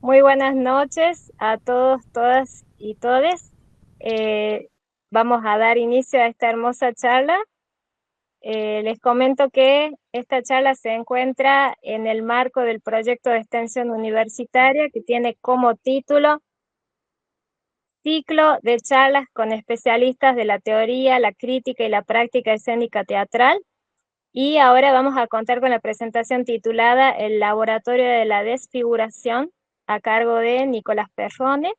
Muy buenas noches a todos, todas y todes. Eh, Vamos a dar inicio a esta hermosa charla. Les comento que esta charla se encuentra en el marco del proyecto de extensión universitaria que tiene como título Ciclo de charlas con especialistas de la teoría, la crítica y la práctica escénica teatral. Y ahora vamos a contar con la presentación titulada El Laboratorio de la Desfiguración, a cargo de Nicolás Perrone,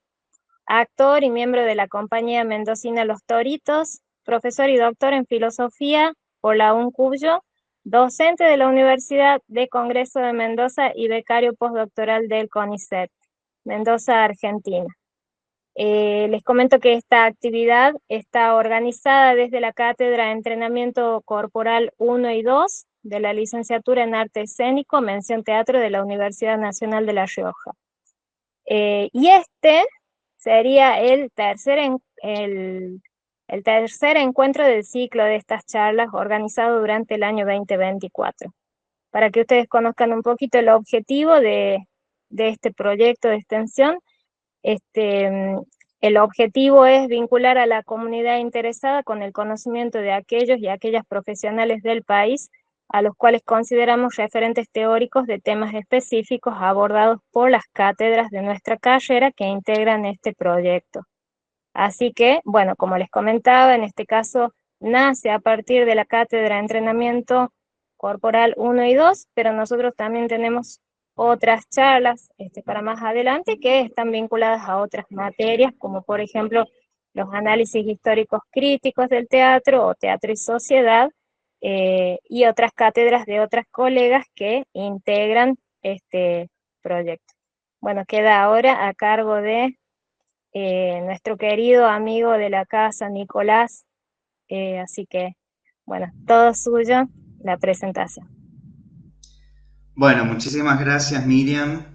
actor y miembro de la compañía mendocina Los Toritos, profesor y doctor en filosofía por la UNCUYO, docente de la Universidad de Congreso de Mendoza y becario postdoctoral del CONICET, Mendoza, Argentina. Les comento que esta actividad está organizada desde la Cátedra de Entrenamiento Corporal 1 y 2 de la Licenciatura en Arte Escénico, Mención Teatro de la Universidad Nacional de La Rioja. Y este sería el tercer encuentro del ciclo de estas charlas organizado durante el año 2024. Para que ustedes conozcan un poquito el objetivo de este proyecto de extensión, este, el objetivo es vincular a la comunidad interesada con el conocimiento de aquellos y aquellas profesionales del país a los cuales consideramos referentes teóricos de temas específicos abordados por las cátedras de nuestra carrera que integran este proyecto. Así que, bueno, como les comentaba, en este caso nace a partir de la cátedra de entrenamiento corporal 1 y 2, pero nosotros también tenemos otras charlas para más adelante que están vinculadas a otras materias, como por ejemplo los análisis históricos críticos del teatro o teatro y sociedad, y otras cátedras de otras colegas que integran este proyecto. Bueno, queda ahora a cargo de nuestro querido amigo de la casa, Nicolás, así que, bueno, todo suyo, la presentación. Bueno, muchísimas gracias, Miriam.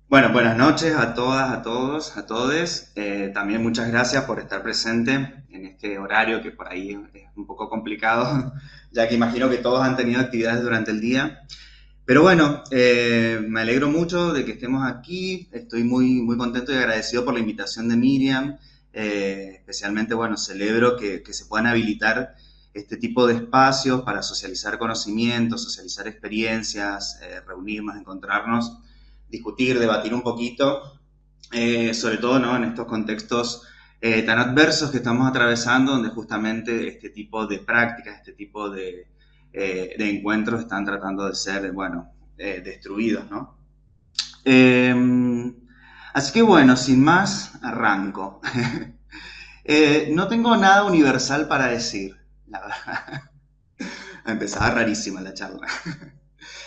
Bueno, buenas noches a todas, a todos, a todes. También muchas gracias por estar presente en este horario que por ahí es un poco complicado, ya que imagino que todos han tenido actividades durante el día. Pero bueno, me alegro mucho de que estemos aquí. Estoy muy contento y agradecido por la invitación de Miriam. Especialmente, bueno, celebro que se puedan habilitar este tipo de espacios para socializar conocimientos, socializar experiencias, reunirnos, encontrarnos, discutir, debatir un poquito, sobre todo, ¿no?, en estos contextos tan adversos que estamos atravesando, donde justamente este tipo de prácticas, este tipo de encuentros están tratando de ser, bueno, destruidos, ¿no? Así que bueno, sin más, arranco. No tengo nada universal para decir, la verdad. Empezaba rarísima la charla.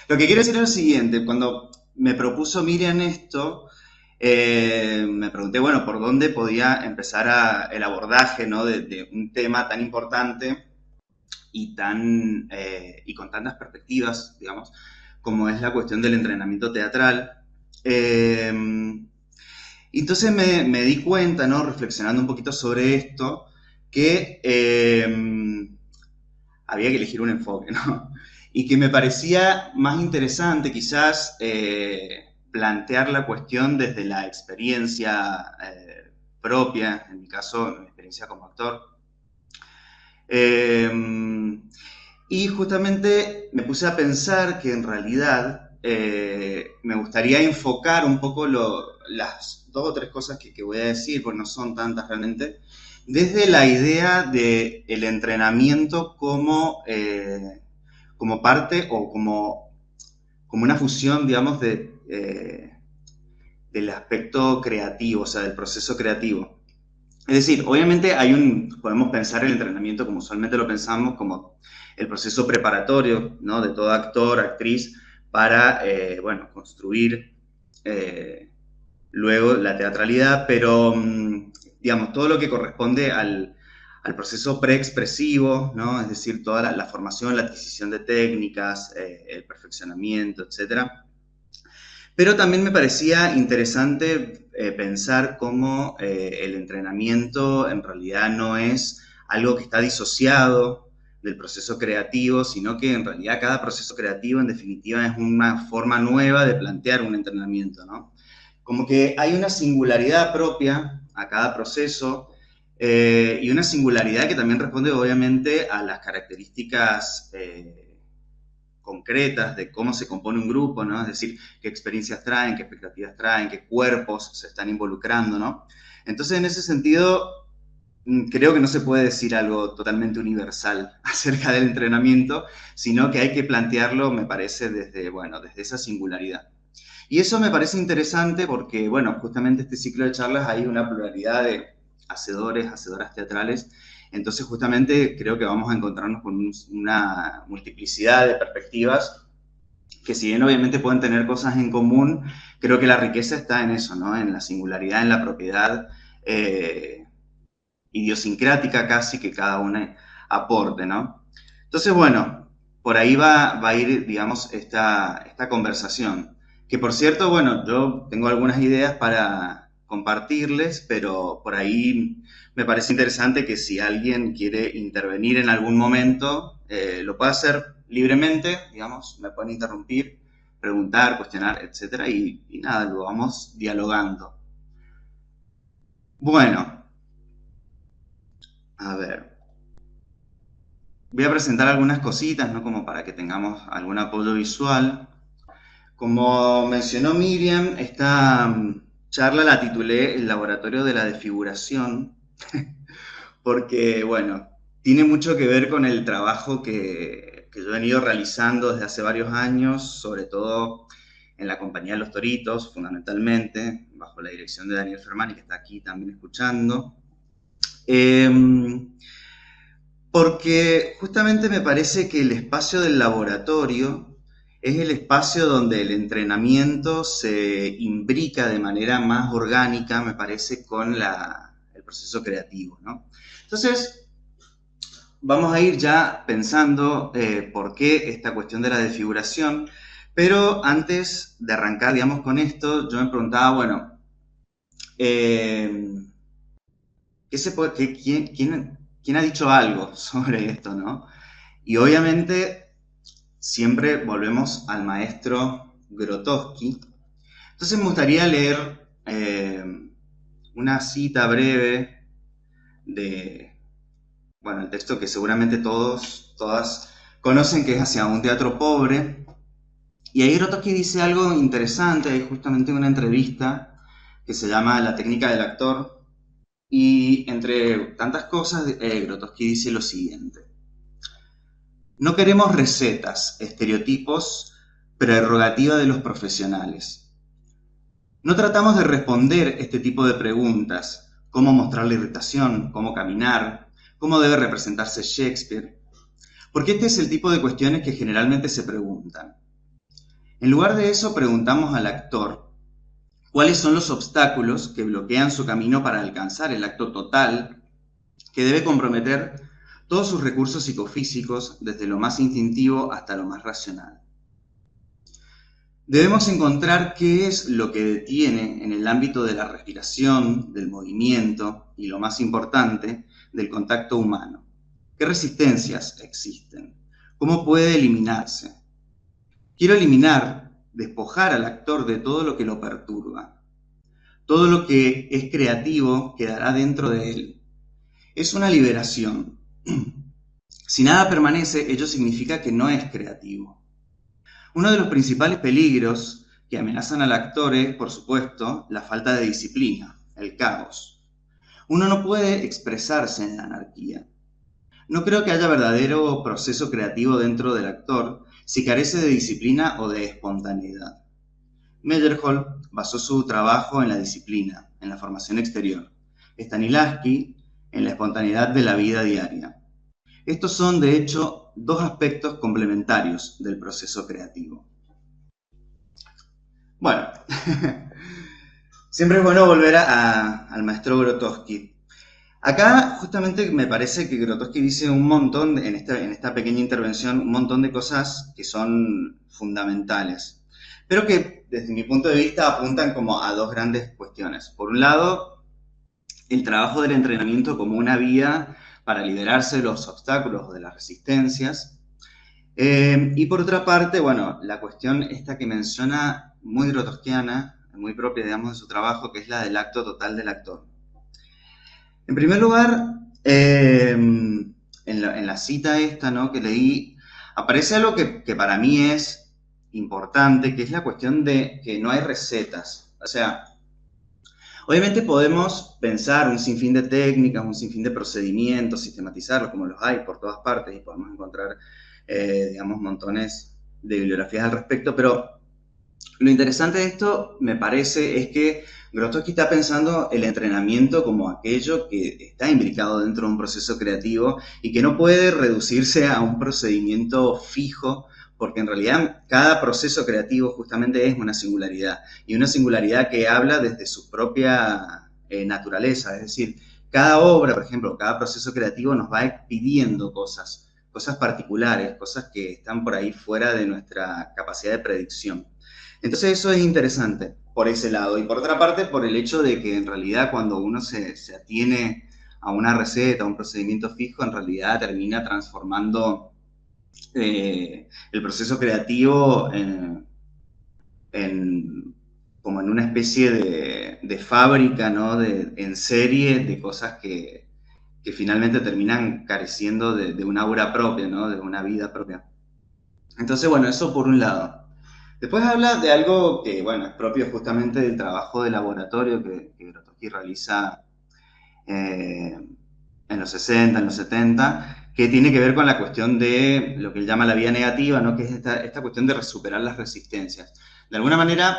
Lo que quiero decir es lo siguiente, cuando me propuso Miriam esto, me pregunté, bueno, por dónde podía empezar el abordaje, ¿no?, de un tema tan importante y con tantas perspectivas, digamos, como es la cuestión del entrenamiento teatral. Eh, entonces me di cuenta, ¿no?, reflexionando un poquito sobre esto, que había que elegir un enfoque, ¿no? Y que me parecía más interesante quizás plantear la cuestión desde la experiencia propia, en mi caso, mi experiencia como actor. Eh, y justamente me puse a pensar que en realidad me gustaría enfocar un poco las dos o tres cosas que voy a decir, porque no son tantas realmente, desde la idea del entrenamiento como parte o como una fusión, digamos, del aspecto creativo, o sea, del proceso creativo. Es decir, obviamente podemos pensar el entrenamiento como usualmente lo pensamos, como el proceso preparatorio, ¿no?, de todo actor, actriz, para, bueno, construir luego la teatralidad, pero, digamos, todo lo que corresponde al proceso preexpresivo, ¿no?, es decir, toda la formación, la adquisición de técnicas, el perfeccionamiento, etcétera. Pero también me parecía interesante pensar cómo el entrenamiento en realidad no es algo que está disociado del proceso creativo, sino que en realidad cada proceso creativo en definitiva es una forma nueva de plantear un entrenamiento, ¿no? Como que hay una singularidad propia a cada proceso y una singularidad que también responde obviamente a las características concretas de cómo se compone un grupo, ¿no? Es decir, qué experiencias traen, qué expectativas traen, qué cuerpos se están involucrando, ¿no? Entonces, en ese sentido, creo que no se puede decir algo totalmente universal acerca del entrenamiento, sino que hay que plantearlo, me parece, desde, bueno, desde esa singularidad. Y eso me parece interesante porque, bueno, justamente este ciclo de charlas hay una pluralidad de hacedores, hacedoras teatrales, entonces justamente creo que vamos a encontrarnos con una multiplicidad de perspectivas que si bien obviamente pueden tener cosas en común, creo que la riqueza está en eso, ¿no? En la singularidad, en la propiedad idiosincrática casi que cada una aporte, ¿no? Entonces, bueno, por ahí va a ir, digamos, esta conversación. Que por cierto, bueno, yo tengo algunas ideas para compartirles, pero por ahí me parece interesante que si alguien quiere intervenir en algún momento, lo pueda hacer libremente, digamos, me pueden interrumpir, preguntar, cuestionar, etcétera, y nada, lo vamos dialogando. Bueno, a ver. Voy a presentar algunas cositas, ¿no? Como para que tengamos algún apoyo visual. Como mencionó Miriam, esta charla la titulé El laboratorio de la desfiguración, porque, bueno, tiene mucho que ver con el trabajo que yo he venido realizando desde hace varios años, sobre todo en la compañía de Los Toritos, fundamentalmente, bajo la dirección de Daniel Fermani, que está aquí también escuchando. Porque justamente me parece que el espacio del laboratorio es el espacio donde el entrenamiento se imbrica de manera más orgánica, me parece, con el proceso creativo, ¿no? Entonces, vamos a ir ya pensando por qué esta cuestión de la desfiguración, pero antes de arrancar, digamos, con esto, yo me preguntaba, bueno, eh, ¿quién ha dicho algo sobre esto, no? Y obviamente siempre volvemos al maestro Grotowski. Entonces me gustaría leer una cita breve de, bueno, el texto que seguramente todas conocen, que es Hacia un teatro pobre. Y ahí Grotowski dice algo interesante, hay justamente una entrevista que se llama La técnica del actor. Y entre tantas cosas, Grotowski dice lo siguiente. No queremos recetas, estereotipos, prerrogativa de los profesionales. No tratamos de responder este tipo de preguntas, cómo mostrar la irritación, cómo caminar, cómo debe representarse Shakespeare, porque este es el tipo de cuestiones que generalmente se preguntan. En lugar de eso, preguntamos al actor cuáles son los obstáculos que bloquean su camino para alcanzar el acto total que debe comprometer todos sus recursos psicofísicos, desde lo más instintivo hasta lo más racional. Debemos encontrar qué es lo que detiene en el ámbito de la respiración, del movimiento y, lo más importante, del contacto humano. ¿Qué resistencias existen? ¿Cómo puede eliminarse? Quiero eliminar, despojar al actor de todo lo que lo perturba. Todo lo que es creativo quedará dentro de él. Es una liberación. Si nada permanece, ello significa que no es creativo. Uno de los principales peligros que amenazan al actor es, por supuesto, la falta de disciplina, el caos. Uno no puede expresarse en la anarquía. No creo que haya verdadero proceso creativo dentro del actor si carece de disciplina o de espontaneidad. Meyerhold basó su trabajo en la disciplina, en la formación exterior. Stanislavski en la espontaneidad de la vida diaria. Estos son, de hecho, dos aspectos complementarios del proceso creativo. Bueno, siempre es bueno volver al maestro Grotowski. Acá justamente me parece que Grotowski dice un montón, en esta pequeña intervención, un montón de cosas que son fundamentales, pero que desde mi punto de vista apuntan como a dos grandes cuestiones. Por un lado, el trabajo del entrenamiento como una vía para liberarse de los obstáculos o de las resistencias. Y por otra parte, bueno, la cuestión esta que menciona, muy grotowskiana, muy propia, digamos, de su trabajo, que es la del acto total del actor. En primer lugar, en la cita esta, ¿no?, que leí, aparece algo que para mí es importante, que es la cuestión de que no hay recetas. O sea, obviamente podemos pensar un sinfín de técnicas, un sinfín de procedimientos, sistematizarlos como los hay por todas partes y podemos encontrar, digamos, montones de bibliografías al respecto, pero lo interesante de esto, me parece, es que Grotowski está pensando el entrenamiento como aquello que está imbricado dentro de un proceso creativo y que no puede reducirse a un procedimiento fijo, porque en realidad cada proceso creativo justamente es una singularidad, y una singularidad que habla desde su propia naturaleza, es decir, cada obra, por ejemplo, cada proceso creativo nos va pidiendo cosas particulares, cosas que están por ahí fuera de nuestra capacidad de predicción. Entonces eso es interesante por ese lado. Y por otra parte, por el hecho de que en realidad cuando uno se atiene a una receta, a un procedimiento fijo, en realidad termina transformando el proceso creativo como en una especie de fábrica, ¿no?, en serie de cosas que finalmente terminan careciendo de una aura propia, ¿no?, de una vida propia. Entonces, bueno, eso por un lado. Después habla de algo que, bueno, es propio justamente del trabajo de laboratorio que Grotowski realiza eh, en los 60, en los 70, que tiene que ver con la cuestión de lo que él llama la vía negativa, ¿no?, que es esta cuestión de superar las resistencias. De alguna manera,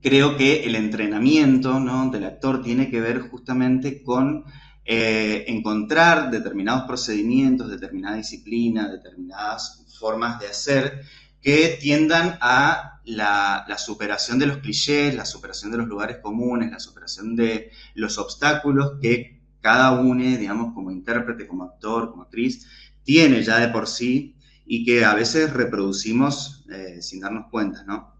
creo que el entrenamiento, ¿no?, del actor tiene que ver justamente con encontrar determinados procedimientos, determinada disciplina, determinadas formas de hacer que tiendan a la superación de los clichés, la superación de los lugares comunes, la superación de los obstáculos que cada uno, digamos, como intérprete, como actor, como actriz, tiene ya de por sí y que a veces reproducimos sin darnos cuenta, ¿no?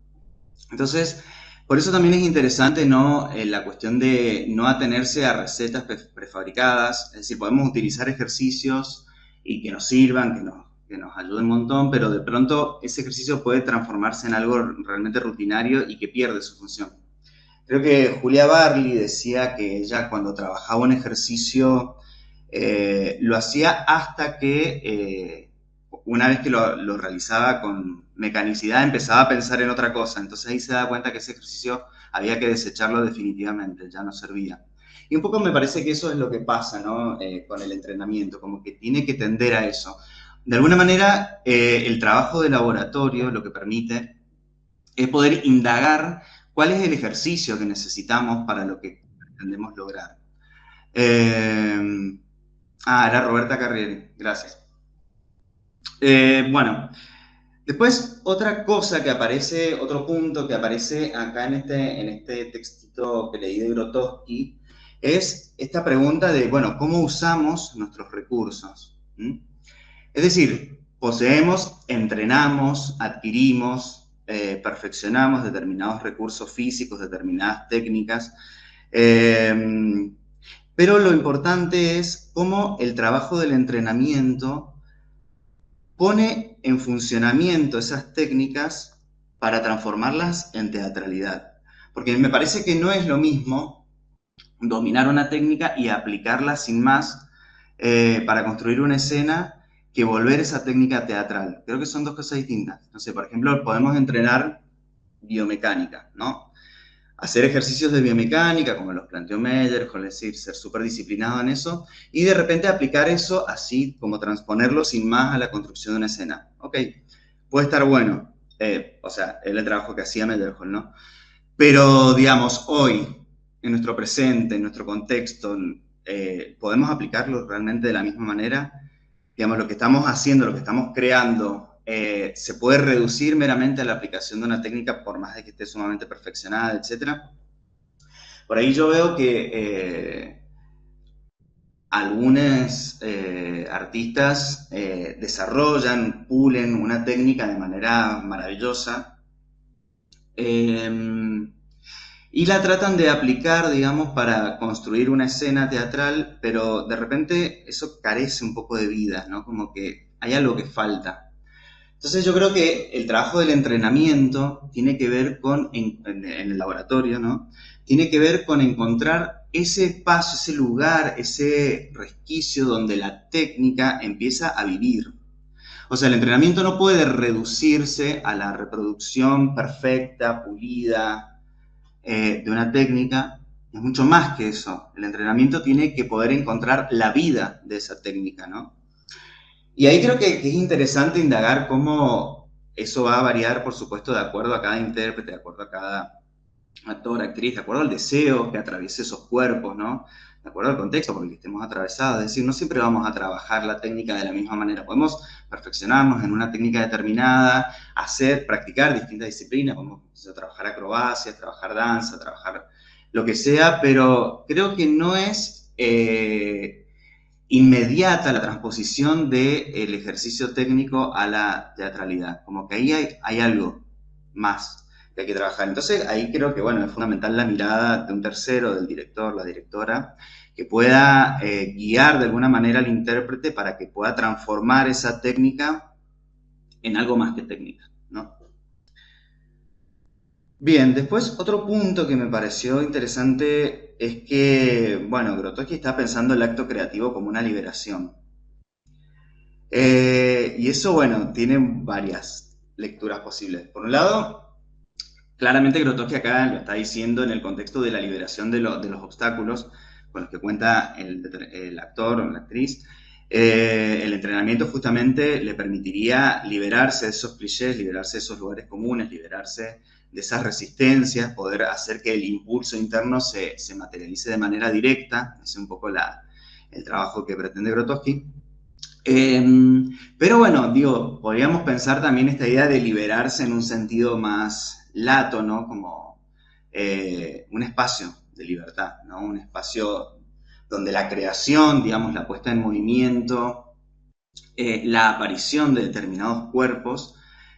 Entonces, por eso también es interesante, ¿no?, la cuestión de no atenerse a recetas prefabricadas, es decir, podemos utilizar ejercicios y que nos sirvan, que nos ayuden un montón, pero de pronto ese ejercicio puede transformarse en algo realmente rutinario y que pierde su función. Creo que Julia Barley decía que ella cuando trabajaba un ejercicio lo hacía hasta que una vez que lo realizaba con mecanicidad empezaba a pensar en otra cosa, entonces ahí se da cuenta que ese ejercicio había que desecharlo definitivamente, ya no servía. Y un poco me parece que eso es lo que pasa, ¿no?, con el entrenamiento, como que tiene que tender a eso. De alguna manera, el trabajo de laboratorio lo que permite es poder indagar cuál es el ejercicio que necesitamos para lo que pretendemos lograr. Era Roberta Carrieri, gracias. Bueno, después otra cosa que aparece, otro punto que aparece acá en este textito que leí de Grotowski, es esta pregunta de, bueno, ¿cómo usamos nuestros recursos? Es decir, poseemos, entrenamos, adquirimos, perfeccionamos determinados recursos físicos, determinadas técnicas, pero lo importante es cómo el trabajo del entrenamiento pone en funcionamiento esas técnicas para transformarlas en teatralidad. Porque me parece que no es lo mismo dominar una técnica y aplicarla sin más para construir una escena que volver esa técnica teatral. Creo que son dos cosas distintas. No sé, por ejemplo, podemos entrenar biomecánica, ¿no? Hacer ejercicios de biomecánica, como los planteó Meyerhold, es decir, ser súper disciplinado en eso, y de repente aplicar eso así, como transponerlo sin más a la construcción de una escena. Ok, puede estar bueno, o sea, es el trabajo que hacía Meyerhold, ¿no? Pero, digamos, hoy, en nuestro presente, en nuestro contexto, ¿podemos aplicarlo realmente de la misma manera? Digamos, lo que estamos haciendo, lo que estamos creando, se puede reducir meramente a la aplicación de una técnica por más de que esté sumamente perfeccionada, etcétera. Por ahí yo veo que algunos artistas desarrollan, pulen una técnica de manera maravillosa, y la tratan de aplicar, digamos, para construir una escena teatral, pero de repente eso carece un poco de vida, ¿no? Como que hay algo que falta. Entonces yo creo que el trabajo del entrenamiento tiene que ver con, en el laboratorio, ¿no? Tiene que ver con encontrar ese espacio, ese lugar, ese resquicio donde la técnica empieza a vivir. O sea, el entrenamiento no puede reducirse a la reproducción perfecta, pulida, de una técnica. Es mucho más que eso. El entrenamiento tiene que poder encontrar la vida de esa técnica, ¿no? Y ahí creo que es interesante indagar cómo eso va a variar, por supuesto, de acuerdo a cada intérprete, de acuerdo a cada actor, actriz, de acuerdo al deseo que atraviese esos cuerpos, ¿no? De acuerdo al contexto por el que estemos atravesados. Es decir, no siempre vamos a trabajar la técnica de la misma manera. Podemos perfeccionarnos en una técnica determinada, practicar distintas disciplinas, podemos trabajar acrobacia, trabajar danza, trabajar lo que sea, pero creo que no es inmediata la transposición del ejercicio técnico a la teatralidad. Como que ahí hay algo más que hay que trabajar. Entonces ahí creo que, bueno, es fundamental la mirada de un tercero, del director, la directora, que pueda guiar de alguna manera al intérprete para que pueda transformar esa técnica en algo más que técnica, ¿no? Bien, después otro punto que me pareció interesante es que, bueno, Grotowski está pensando el acto creativo como una liberación. Y eso, bueno, tiene varias lecturas posibles. Por un lado, claramente Grotowski acá lo está diciendo en el contexto de la liberación de los obstáculos con los que cuenta el actor o la actriz. El entrenamiento justamente le permitiría liberarse de esos clichés, liberarse de esos lugares comunes, liberarse de esas resistencias, poder hacer que el impulso interno se materialice de manera directa. Ese es un poco el trabajo que pretende Grotowski. Pero bueno, digo, podríamos pensar también esta idea de liberarse en un sentido más lato, ¿no? Como un espacio de libertad, ¿no? Un espacio donde la creación, digamos, la puesta en movimiento, la aparición de determinados cuerpos,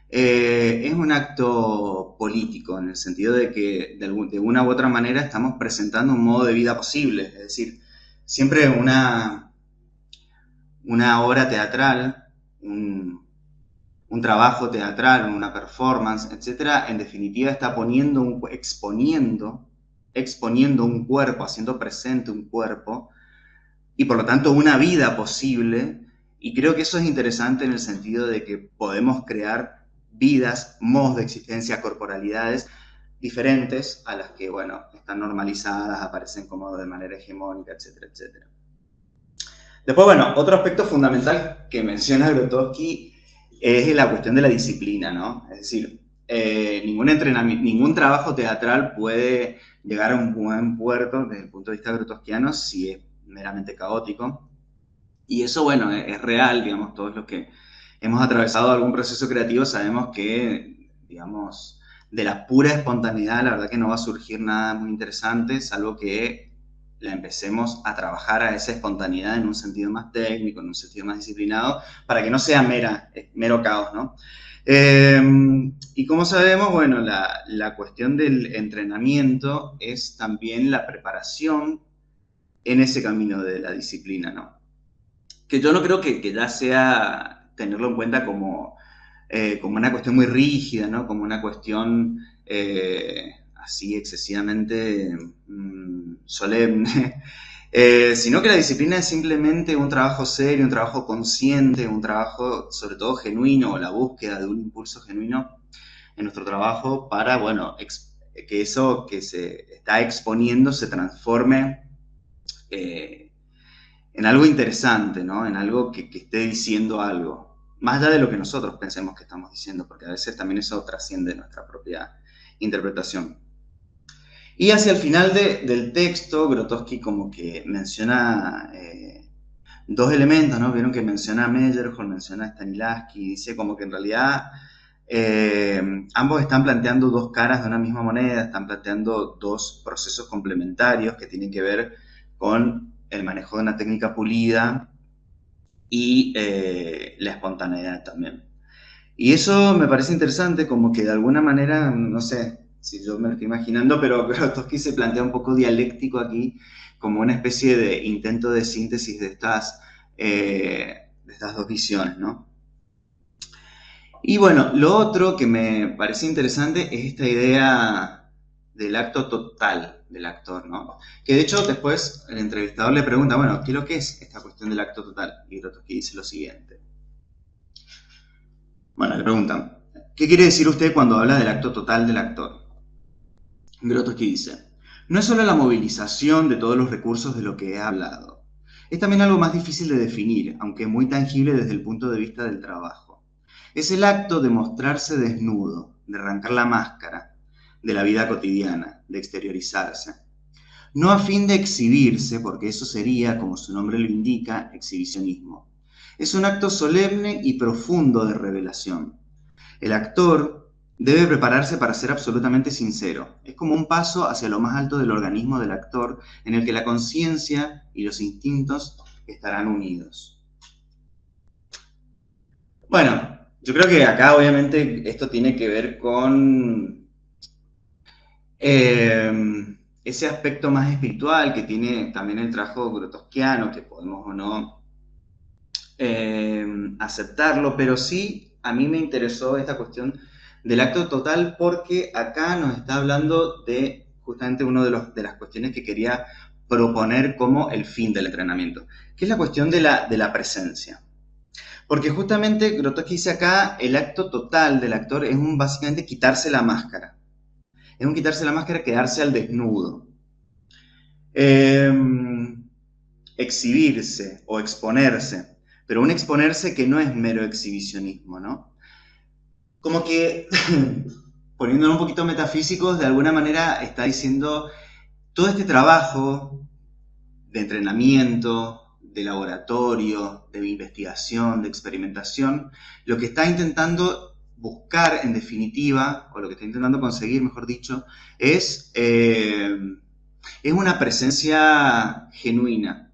es un acto político, en el sentido de que de una u otra manera estamos presentando un modo de vida posible, es decir, siempre una obra teatral, un trabajo teatral, una performance, etcétera, en definitiva está exponiendo un cuerpo, haciendo presente un cuerpo, y por lo tanto una vida posible, y creo que eso es interesante en el sentido de que podemos crear vidas, modos de existencia, corporalidades diferentes a las que, bueno, están normalizadas, aparecen como de manera hegemónica, etcétera, etcétera. Después, bueno, otro aspecto fundamental que menciona Grotowski es la cuestión de la disciplina, ¿no? Es decir, ningún trabajo teatral puede llegar a un buen puerto desde el punto de vista grotowskiano si es meramente caótico. Y eso, bueno, es real, digamos, todos los que hemos atravesado algún proceso creativo sabemos que, digamos, de la pura espontaneidad, la verdad que no va a surgir nada muy interesante, salvo que la empecemos a trabajar a esa espontaneidad en un sentido más técnico, en un sentido más disciplinado, para que no sea mero caos, ¿no? Y como sabemos, bueno, la cuestión del entrenamiento es también la preparación en ese camino de la disciplina, ¿no? Que yo no creo que ya sea tenerlo en cuenta como una cuestión muy rígida, ¿no? Como una cuestión así excesivamente solemne, sino que la disciplina es simplemente un trabajo serio, un trabajo consciente, un trabajo sobre todo genuino, o la búsqueda de un impulso genuino en nuestro trabajo para, bueno, que eso que se está exponiendo se transforme en algo interesante, ¿no? En algo que esté diciendo algo, más allá de lo que nosotros pensemos que estamos diciendo, porque a veces también eso trasciende nuestra propia interpretación. Y hacia el final del texto, Grotowski como que menciona dos elementos, ¿no? Vieron que menciona a Meyerhold, menciona a Stanislavski, dice como que en realidad ambos están planteando dos caras de una misma moneda, están planteando dos procesos complementarios que tienen que ver con el manejo de una técnica pulida y la espontaneidad también. Y eso me parece interesante, como que de alguna manera, no sé, si yo me lo estoy imaginando, pero Grotowski se plantea un poco dialéctico aquí, como una especie de intento de síntesis de estas dos visiones, ¿no? Y bueno, lo otro que me parece interesante es esta idea del acto total del actor, ¿no? Que de hecho después el entrevistador le pregunta, bueno, ¿qué es lo que es esta cuestión del acto total? Y Grotowski dice lo siguiente. Bueno, le preguntan, ¿qué quiere decir usted cuando habla del acto total del actor? Grotowski dice, no es solo la movilización de todos los recursos de lo que he hablado, es también algo más difícil de definir, aunque muy tangible desde el punto de vista del trabajo. Es el acto de mostrarse desnudo, de arrancar la máscara, de la vida cotidiana, de exteriorizarse. No a fin de exhibirse, porque eso sería, como su nombre lo indica, exhibicionismo. Es un acto solemne y profundo de revelación. El actor debe prepararse para ser absolutamente sincero. Es como un paso hacia lo más alto del organismo del actor, en el que la conciencia y los instintos estarán unidos. Bueno, yo creo que acá obviamente esto tiene que ver con ese aspecto más espiritual que tiene también el trabajo grotowskiano, que podemos o no aceptarlo, pero sí a mí me interesó esta cuestión del acto total porque acá nos está hablando de justamente una de las cuestiones que quería proponer como el fin del entrenamiento, que es la cuestión de la presencia. Porque justamente Grotowski dice acá, el acto total del actor es básicamente quitarse la máscara. Es un quitarse la máscara, quedarse al desnudo. Exhibirse o exponerse, pero un exponerse que no es mero exhibicionismo, ¿no? Como que, poniéndolo un poquito metafísicos, de alguna manera está diciendo todo este trabajo de entrenamiento, de laboratorio, de investigación, de experimentación, lo que está intentando buscar en definitiva, o lo que está intentando conseguir, mejor dicho, es una presencia genuina,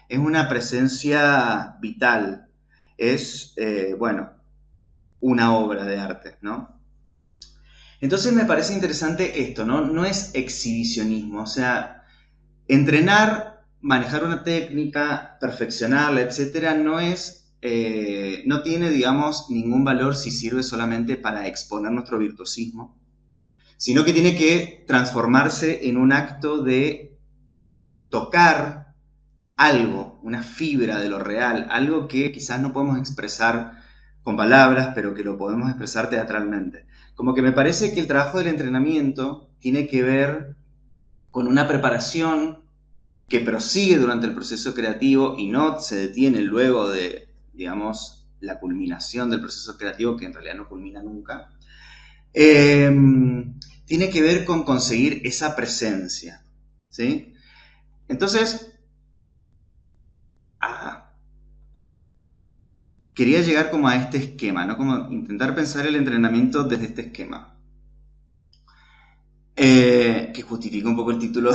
es una presencia vital, es, bueno, una obra de arte, ¿no? Entonces me parece interesante esto, ¿no? No es exhibicionismo, o sea, entrenar, manejar una técnica, perfeccionarla, etcétera, no tiene, digamos, ningún valor si sirve solamente para exponer nuestro virtuosismo, sino que tiene que transformarse en un acto de tocar algo, una fibra de lo real, algo que quizás no podemos expresar con palabras, pero que lo podemos expresar teatralmente. Como que me parece que el trabajo del entrenamiento tiene que ver con una preparación que prosigue durante el proceso creativo y no se detiene luego de, digamos, la culminación del proceso creativo, que en realidad no culmina nunca, tiene que ver con conseguir esa presencia, ¿sí? Entonces, quería llegar como a este esquema, ¿no? Como intentar pensar el entrenamiento desde este esquema. Que justifica un poco el título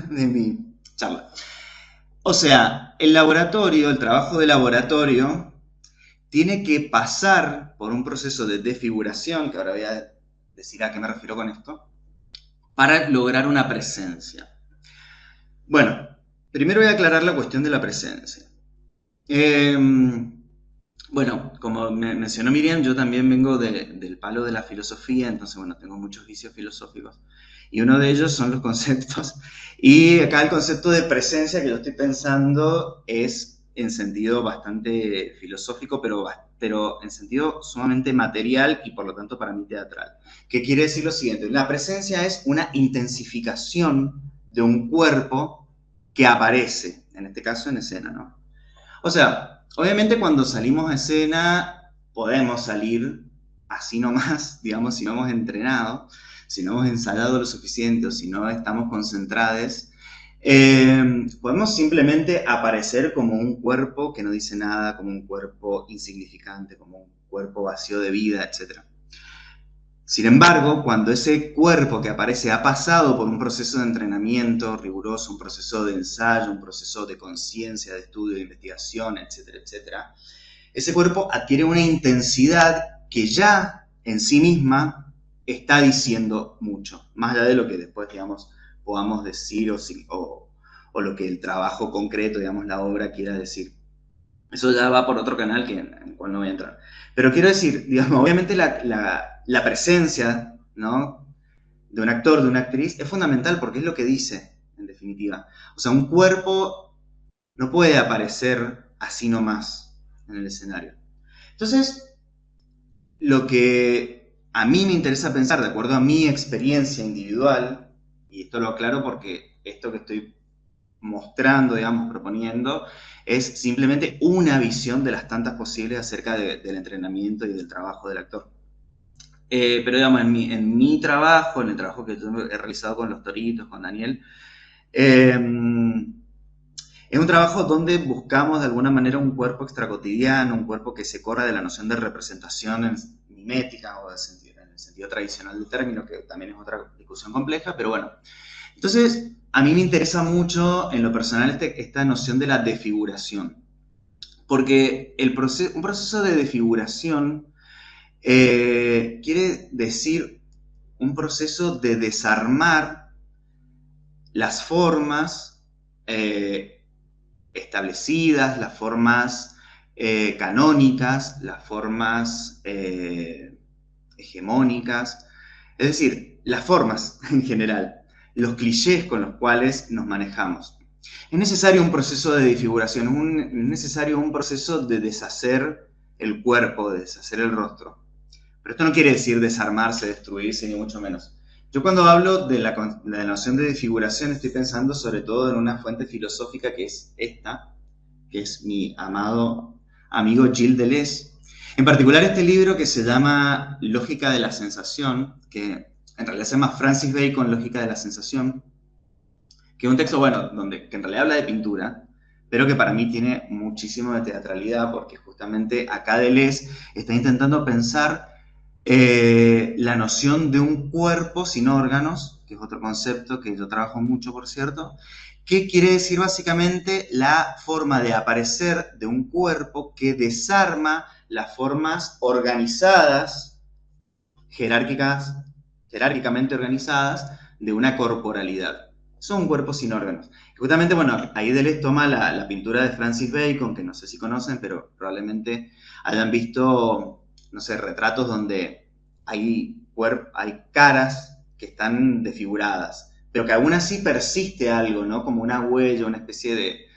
de mi charla. O sea, el laboratorio, el trabajo de laboratorio, tiene que pasar por un proceso de desfiguración, que ahora voy a decir a qué me refiero con esto, para lograr una presencia. Bueno, primero voy a aclarar la cuestión de la presencia. Bueno, como mencionó Miriam, yo también vengo del palo de la filosofía, entonces, bueno, tengo muchos vicios filosóficos. Y uno de ellos son los conceptos. Y acá el concepto de presencia que yo estoy pensando es en sentido bastante filosófico, pero en sentido sumamente material y por lo tanto para mí teatral. ¿Qué quiere decir lo siguiente? La presencia es una intensificación de un cuerpo que aparece, en este caso en escena, ¿no? O sea, obviamente cuando salimos a escena podemos salir así nomás, digamos, si no hemos entrenado, si no hemos ensayado lo suficiente o si no estamos concentrados, podemos simplemente aparecer como un cuerpo que no dice nada, como un cuerpo insignificante, como un cuerpo vacío de vida, etc. Sin embargo, cuando ese cuerpo que aparece ha pasado por un proceso de entrenamiento riguroso, un proceso de ensayo, un proceso de conciencia, de estudio, de investigación, etcétera, etcétera, ese cuerpo adquiere una intensidad que ya en sí misma está diciendo mucho, más allá de lo que después, digamos, podamos decir o lo que el trabajo concreto, digamos, la obra quiera decir. Eso ya va por otro canal en el cual no voy a entrar. Pero quiero decir, digamos, obviamente la presencia, ¿no?, de un actor, de una actriz, es fundamental porque es lo que dice, en definitiva. O sea, un cuerpo no puede aparecer así nomás en el escenario. Entonces, lo que a mí me interesa pensar, de acuerdo a mi experiencia individual, y esto lo aclaro porque esto que estoy mostrando, digamos, proponiendo, es simplemente una visión de las tantas posibles acerca del entrenamiento y del trabajo del actor. Pero digamos, en mi trabajo, en el trabajo que yo he realizado con los Toritos, con Daniel, eh, es un trabajo donde buscamos de alguna manera un cuerpo extracotidiano, un cuerpo que se corra de la noción de representación mimética o en el sentido tradicional del término, que también es otra discusión compleja, pero bueno. Entonces, a mí me interesa mucho en lo personal esta noción de la desfiguración, porque un proceso de desfiguración quiere decir un proceso de desarmar las formas establecidas, las formas canónicas, las formas hegemónicas, es decir, las formas en general, los clichés con los cuales nos manejamos. Es necesario un proceso de desfiguración, es necesario un proceso de deshacer el cuerpo, de deshacer el rostro. Pero esto no quiere decir desarmarse, destruirse, ni mucho menos. Yo cuando hablo de la noción de desfiguración estoy pensando sobre todo en una fuente filosófica que es esta, que es mi amado amigo Gilles Deleuze. En particular este libro que se llama Lógica de la Sensación, que en realidad se llama Francis Bacon, Lógica de la Sensación, que es un texto, bueno, que en realidad habla de pintura, pero que para mí tiene muchísimo de teatralidad, porque justamente acá Deleuze está intentando pensar la noción de un cuerpo sin órganos, que es otro concepto que yo trabajo mucho, por cierto, que quiere decir básicamente la forma de aparecer de un cuerpo que desarma las formas organizadas, jerárquicamente organizadas, de una corporalidad. Son cuerpos sin órganos. Justamente, bueno, ahí Deleuze toma la pintura de Francis Bacon, que no sé si conocen, pero probablemente hayan visto, no sé, retratos donde hay caras que están desfiguradas, pero que aún así persiste algo, ¿no? Como una huella, una especie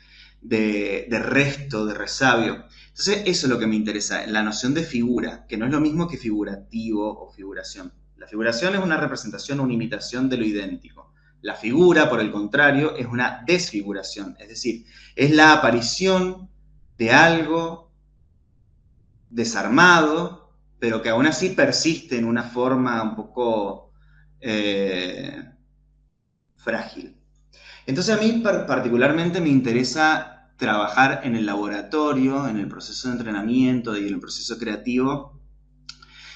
de resto, de resabio. Entonces, eso es lo que me interesa, la noción de figura, que no es lo mismo que figurativo o figuración. La figuración es una representación o una imitación de lo idéntico. La figura, por el contrario, es una desfiguración, es decir, es la aparición de algo desarmado, pero que aún así persiste en una forma un poco frágil. Entonces a mí particularmente me interesa trabajar en el laboratorio, en el proceso de entrenamiento y en el proceso creativo,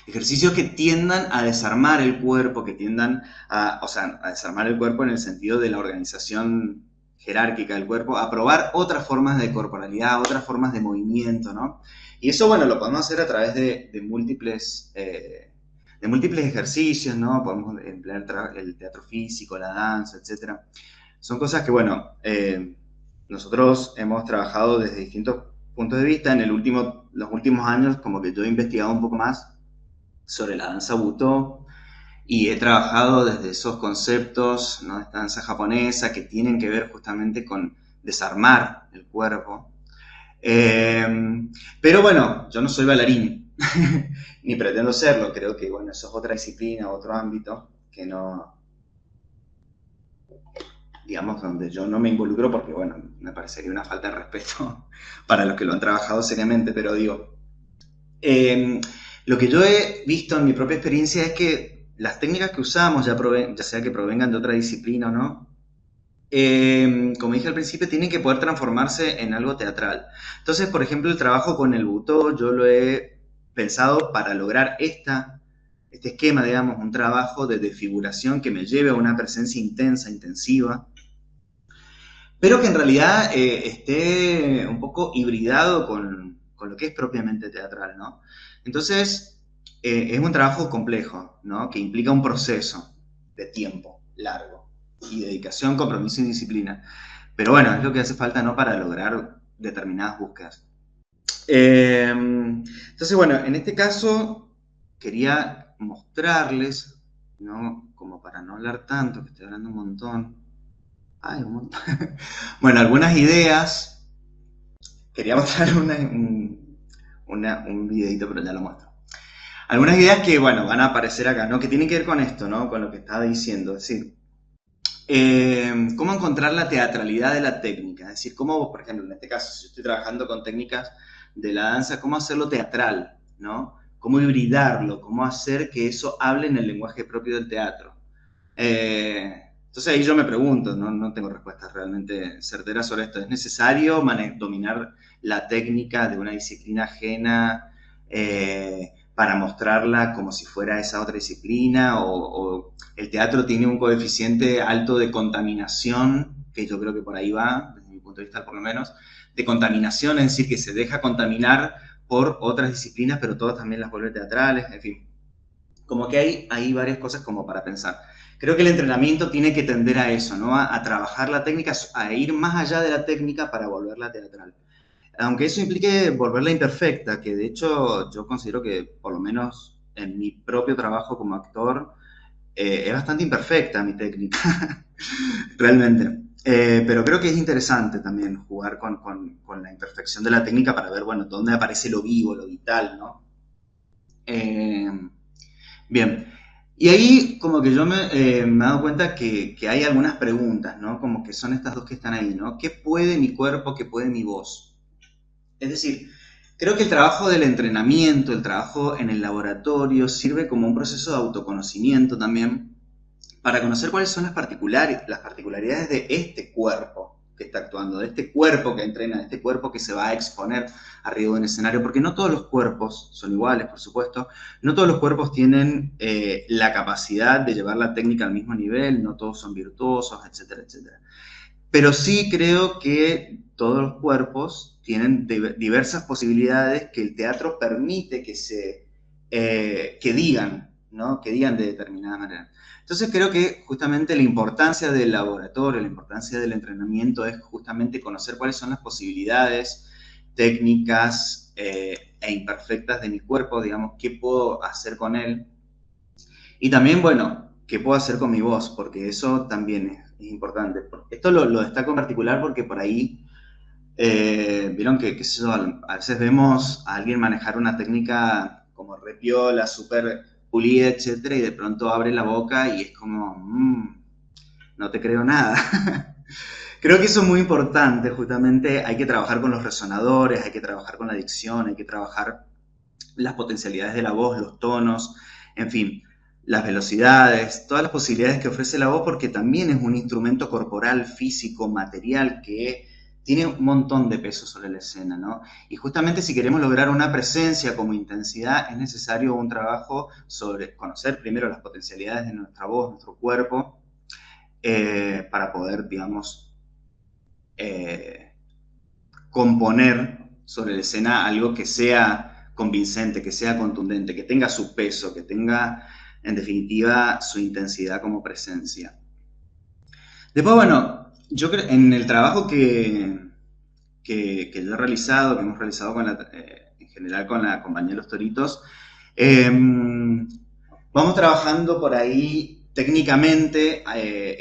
ejercicios que tiendan a desarmar el cuerpo, que tiendan a desarmar el cuerpo en el sentido de la organización jerárquica del cuerpo, a probar otras formas de corporalidad, otras formas de movimiento, ¿no? Y eso, bueno, lo podemos hacer a través de múltiples ejercicios, ¿no? Podemos emplear el teatro físico, la danza, etcétera. Son cosas que, bueno, nosotros hemos trabajado desde distintos puntos de vista. Los últimos años, como que yo he investigado un poco más sobre la danza Butô y he trabajado desde esos conceptos, ¿no?, de esta danza japonesa que tienen que ver justamente con desarmar el cuerpo. Pero bueno, yo no soy bailarín, ni pretendo serlo. Creo que, bueno, eso es otra disciplina, otro ámbito que no, digamos, donde yo no me involucro porque, bueno, me parecería una falta de respeto para los que lo han trabajado seriamente, pero digo, lo que yo he visto en mi propia experiencia es que las técnicas que usamos, ya sea que provengan de otra disciplina o no, como dije al principio, tienen que poder transformarse en algo teatral. Entonces, por ejemplo, el trabajo con el Butô, yo lo he pensado para lograr este esquema, digamos, un trabajo de desfiguración que me lleve a una presencia intensa, intensiva, pero que en realidad esté un poco hibridado con lo que es propiamente teatral, ¿no? Entonces, es un trabajo complejo, ¿no? Que implica un proceso de tiempo largo y dedicación, compromiso y disciplina. Pero bueno, es lo que hace falta, ¿no? Para lograr determinadas búsquedas. Entonces, bueno, en este caso quería mostrarles, ¿no? Como para no hablar tanto, que estoy hablando un montón. Ay, un montón. Bueno, algunas ideas. Quería mostrar un videito, pero ya lo muestro. Algunas ideas que, bueno, van a aparecer acá, ¿no? Que tienen que ver con esto, ¿no? Con lo que estaba diciendo. Es decir, cómo encontrar la teatralidad de la técnica. Es decir, cómo, por ejemplo, en este caso, si yo estoy trabajando con técnicas de la danza, cómo hacerlo teatral, ¿no? Cómo hibridarlo, cómo hacer que eso hable en el lenguaje propio del teatro. Entonces ahí yo me pregunto, no tengo respuestas realmente certeras sobre esto. ¿Es necesario dominar la técnica de una disciplina ajena para mostrarla como si fuera esa otra disciplina? O el teatro tiene un coeficiente alto de contaminación, que yo creo que por ahí va, desde mi punto de vista por lo menos, de contaminación, es decir, que se deja contaminar por otras disciplinas, pero todas también las vuelve teatrales, en fin. Como que hay varias cosas como para pensar. Creo que el entrenamiento tiene que tender a eso, ¿no? A trabajar la técnica, a ir más allá de la técnica para volverla teatral. Aunque eso implique volverla imperfecta, que de hecho yo considero que, por lo menos en mi propio trabajo como actor, es bastante imperfecta mi técnica, realmente. Pero creo que es interesante también jugar con la imperfección de la técnica para ver, bueno, dónde aparece lo vivo, lo vital, ¿no? Eh, Bien, y ahí como que yo me he dado cuenta que hay algunas preguntas, ¿no? Como que son estas dos que están ahí, ¿no? ¿Qué puede mi cuerpo, qué puede mi voz? Es decir, creo que el trabajo del entrenamiento, el trabajo en el laboratorio, sirve como un proceso de autoconocimiento también para conocer cuáles son las particularidades de este cuerpo que está actuando, de este cuerpo que entrena, de este cuerpo que se va a exponer arriba de un escenario, porque no todos los cuerpos son iguales, por supuesto, no todos los cuerpos tienen la capacidad de llevar la técnica al mismo nivel, no todos son virtuosos, etcétera, etcétera. Pero sí creo que todos los cuerpos tienen diversas posibilidades que el teatro permite que digan, ¿no? Que digan de determinada manera. Entonces creo que justamente la importancia del laboratorio, la importancia del entrenamiento es justamente conocer cuáles son las posibilidades técnicas e imperfectas de mi cuerpo, digamos, qué puedo hacer con él. Y también, bueno, qué puedo hacer con mi voz, porque eso también es importante. Esto lo destaco en particular porque por ahí, vieron que a veces vemos a alguien manejar una técnica como repiola, súper pulida, etcétera, y de pronto abre la boca y es como, no te creo nada. Creo que eso es muy importante, justamente hay que trabajar con los resonadores, hay que trabajar con la dicción, hay que trabajar las potencialidades de la voz, los tonos, en fin, las velocidades, todas las posibilidades que ofrece la voz, porque también es un instrumento corporal, físico, material, que tiene un montón de peso sobre la escena, ¿no? Y justamente si queremos lograr una presencia como intensidad, es necesario un trabajo sobre conocer primero las potencialidades de nuestra voz, nuestro cuerpo, para poder, digamos, eh, componer sobre la escena algo que sea convincente, que sea contundente, que tenga su peso, que tenga, en definitiva, su intensidad como presencia. Después, bueno, yo creo en el trabajo que yo he realizado, que hemos realizado en general con la compañía de los Toritos, eh, vamos trabajando por ahí técnicamente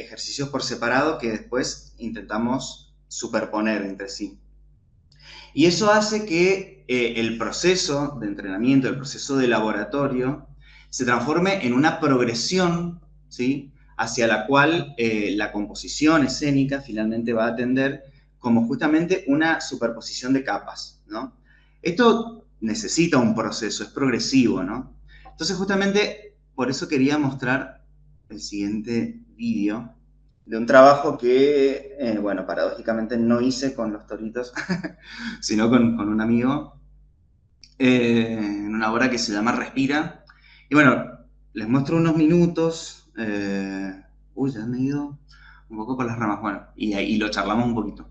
ejercicios por separado que después intentamos superponer entre sí. Y eso hace que el proceso de entrenamiento, el proceso de laboratorio, se transforme en una progresión, ¿sí? Hacia la cual la composición escénica finalmente va a atender como justamente una superposición de capas, ¿no? Esto necesita un proceso, es progresivo, ¿no? Entonces justamente por eso quería mostrar el siguiente vídeo de un trabajo que, bueno, paradójicamente no hice con los Toritos, sino con un amigo, en una obra que se llama Respira. Y bueno, les muestro unos minutos. Uy, ya me he ido un poco por las ramas. Bueno, y ahí lo charlamos un poquito.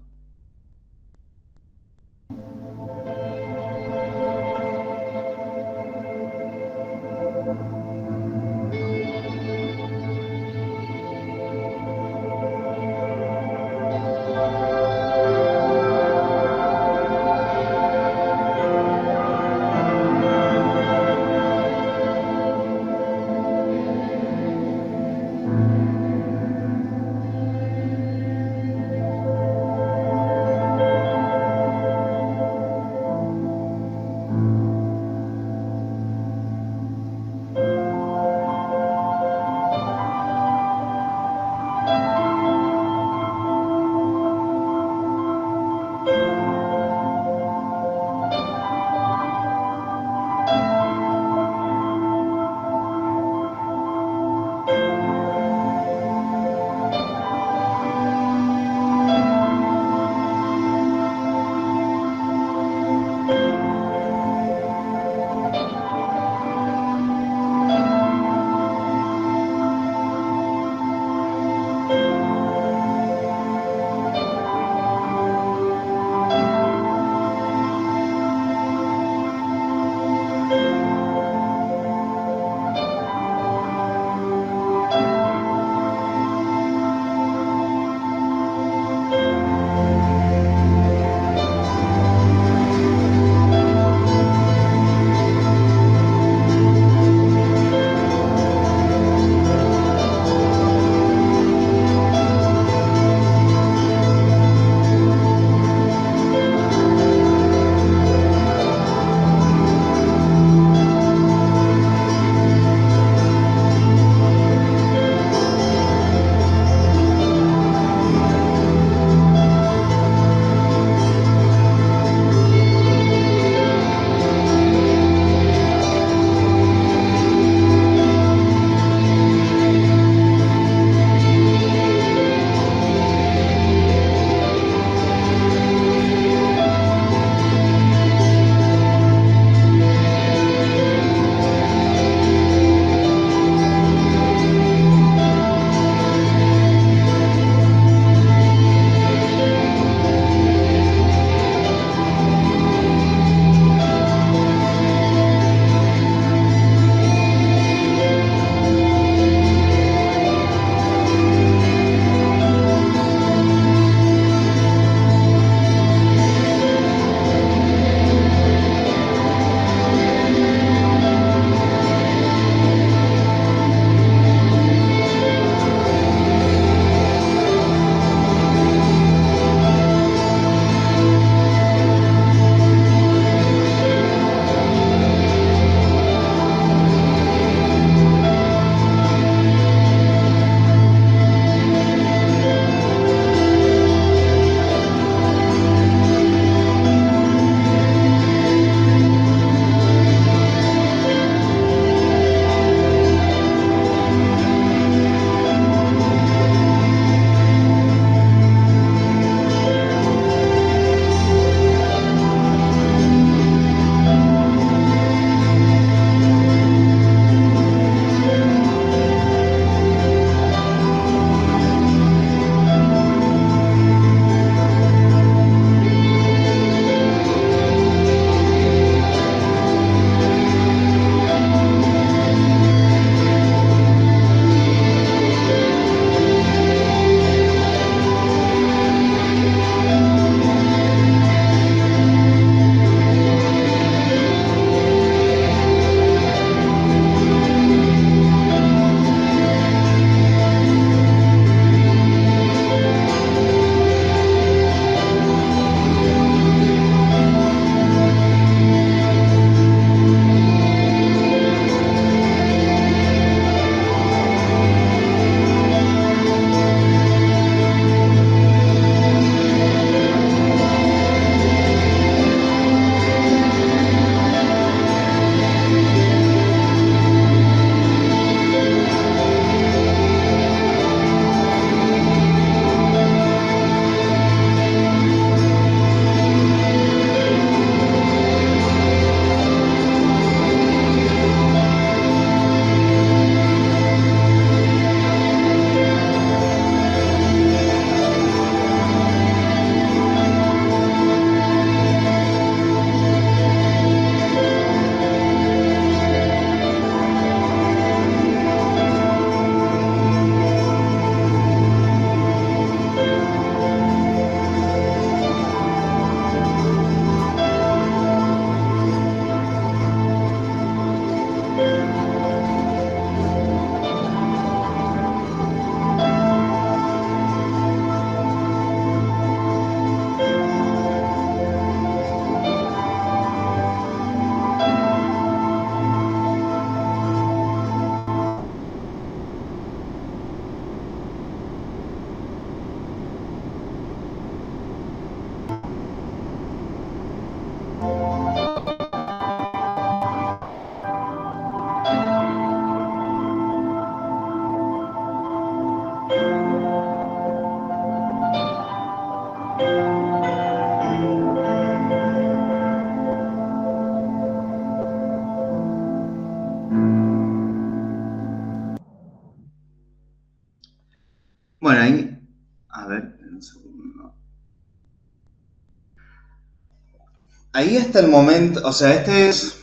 ahí está el momento, o sea, este es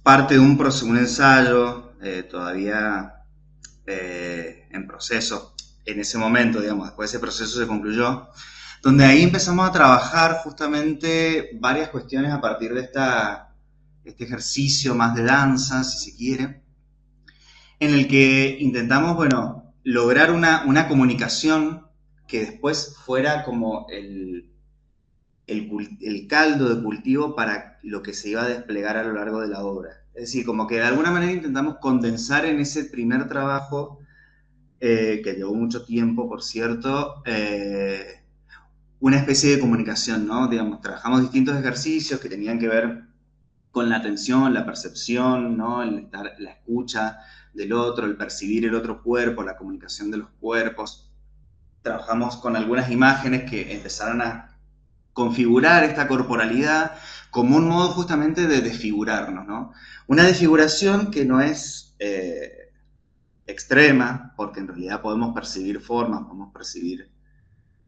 parte de un ensayo todavía en proceso. En ese momento, digamos, después ese proceso se concluyó, donde ahí empezamos a trabajar justamente varias cuestiones a partir de este ejercicio más de danza, si se quiere, en el que intentamos, bueno, lograr una comunicación que después fuera como el caldo de cultivo para lo que se iba a desplegar a lo largo de la obra. Es decir, como que de alguna manera intentamos condensar en ese primer trabajo, que llevó mucho tiempo, por cierto, una especie de comunicación, ¿no? Digamos, trabajamos distintos ejercicios que tenían que ver con la atención, la percepción, ¿no? La escucha del otro, el percibir el otro cuerpo, la comunicación de los cuerpos. Trabajamos con algunas imágenes que empezaron a configurar esta corporalidad como un modo justamente de desfigurarnos, ¿no? Una desfiguración que no es extrema, porque en realidad podemos percibir formas, podemos percibir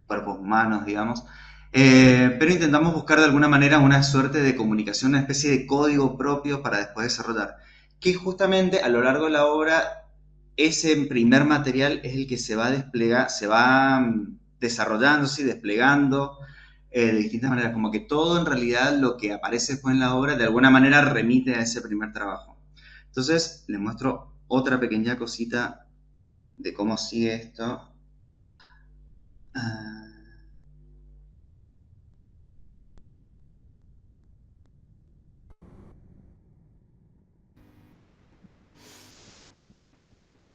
cuerpos humanos, digamos, pero intentamos buscar de alguna manera una suerte de comunicación, una especie de código propio para después desarrollar, que justamente a lo largo de la obra ese primer material es el que se va a desplegar, se va desarrollándose y desplegando de distintas maneras, como que todo en realidad lo que aparece después en la obra de alguna manera remite a ese primer trabajo. Entonces les muestro otra pequeña cosita de cómo sigue esto. Ah,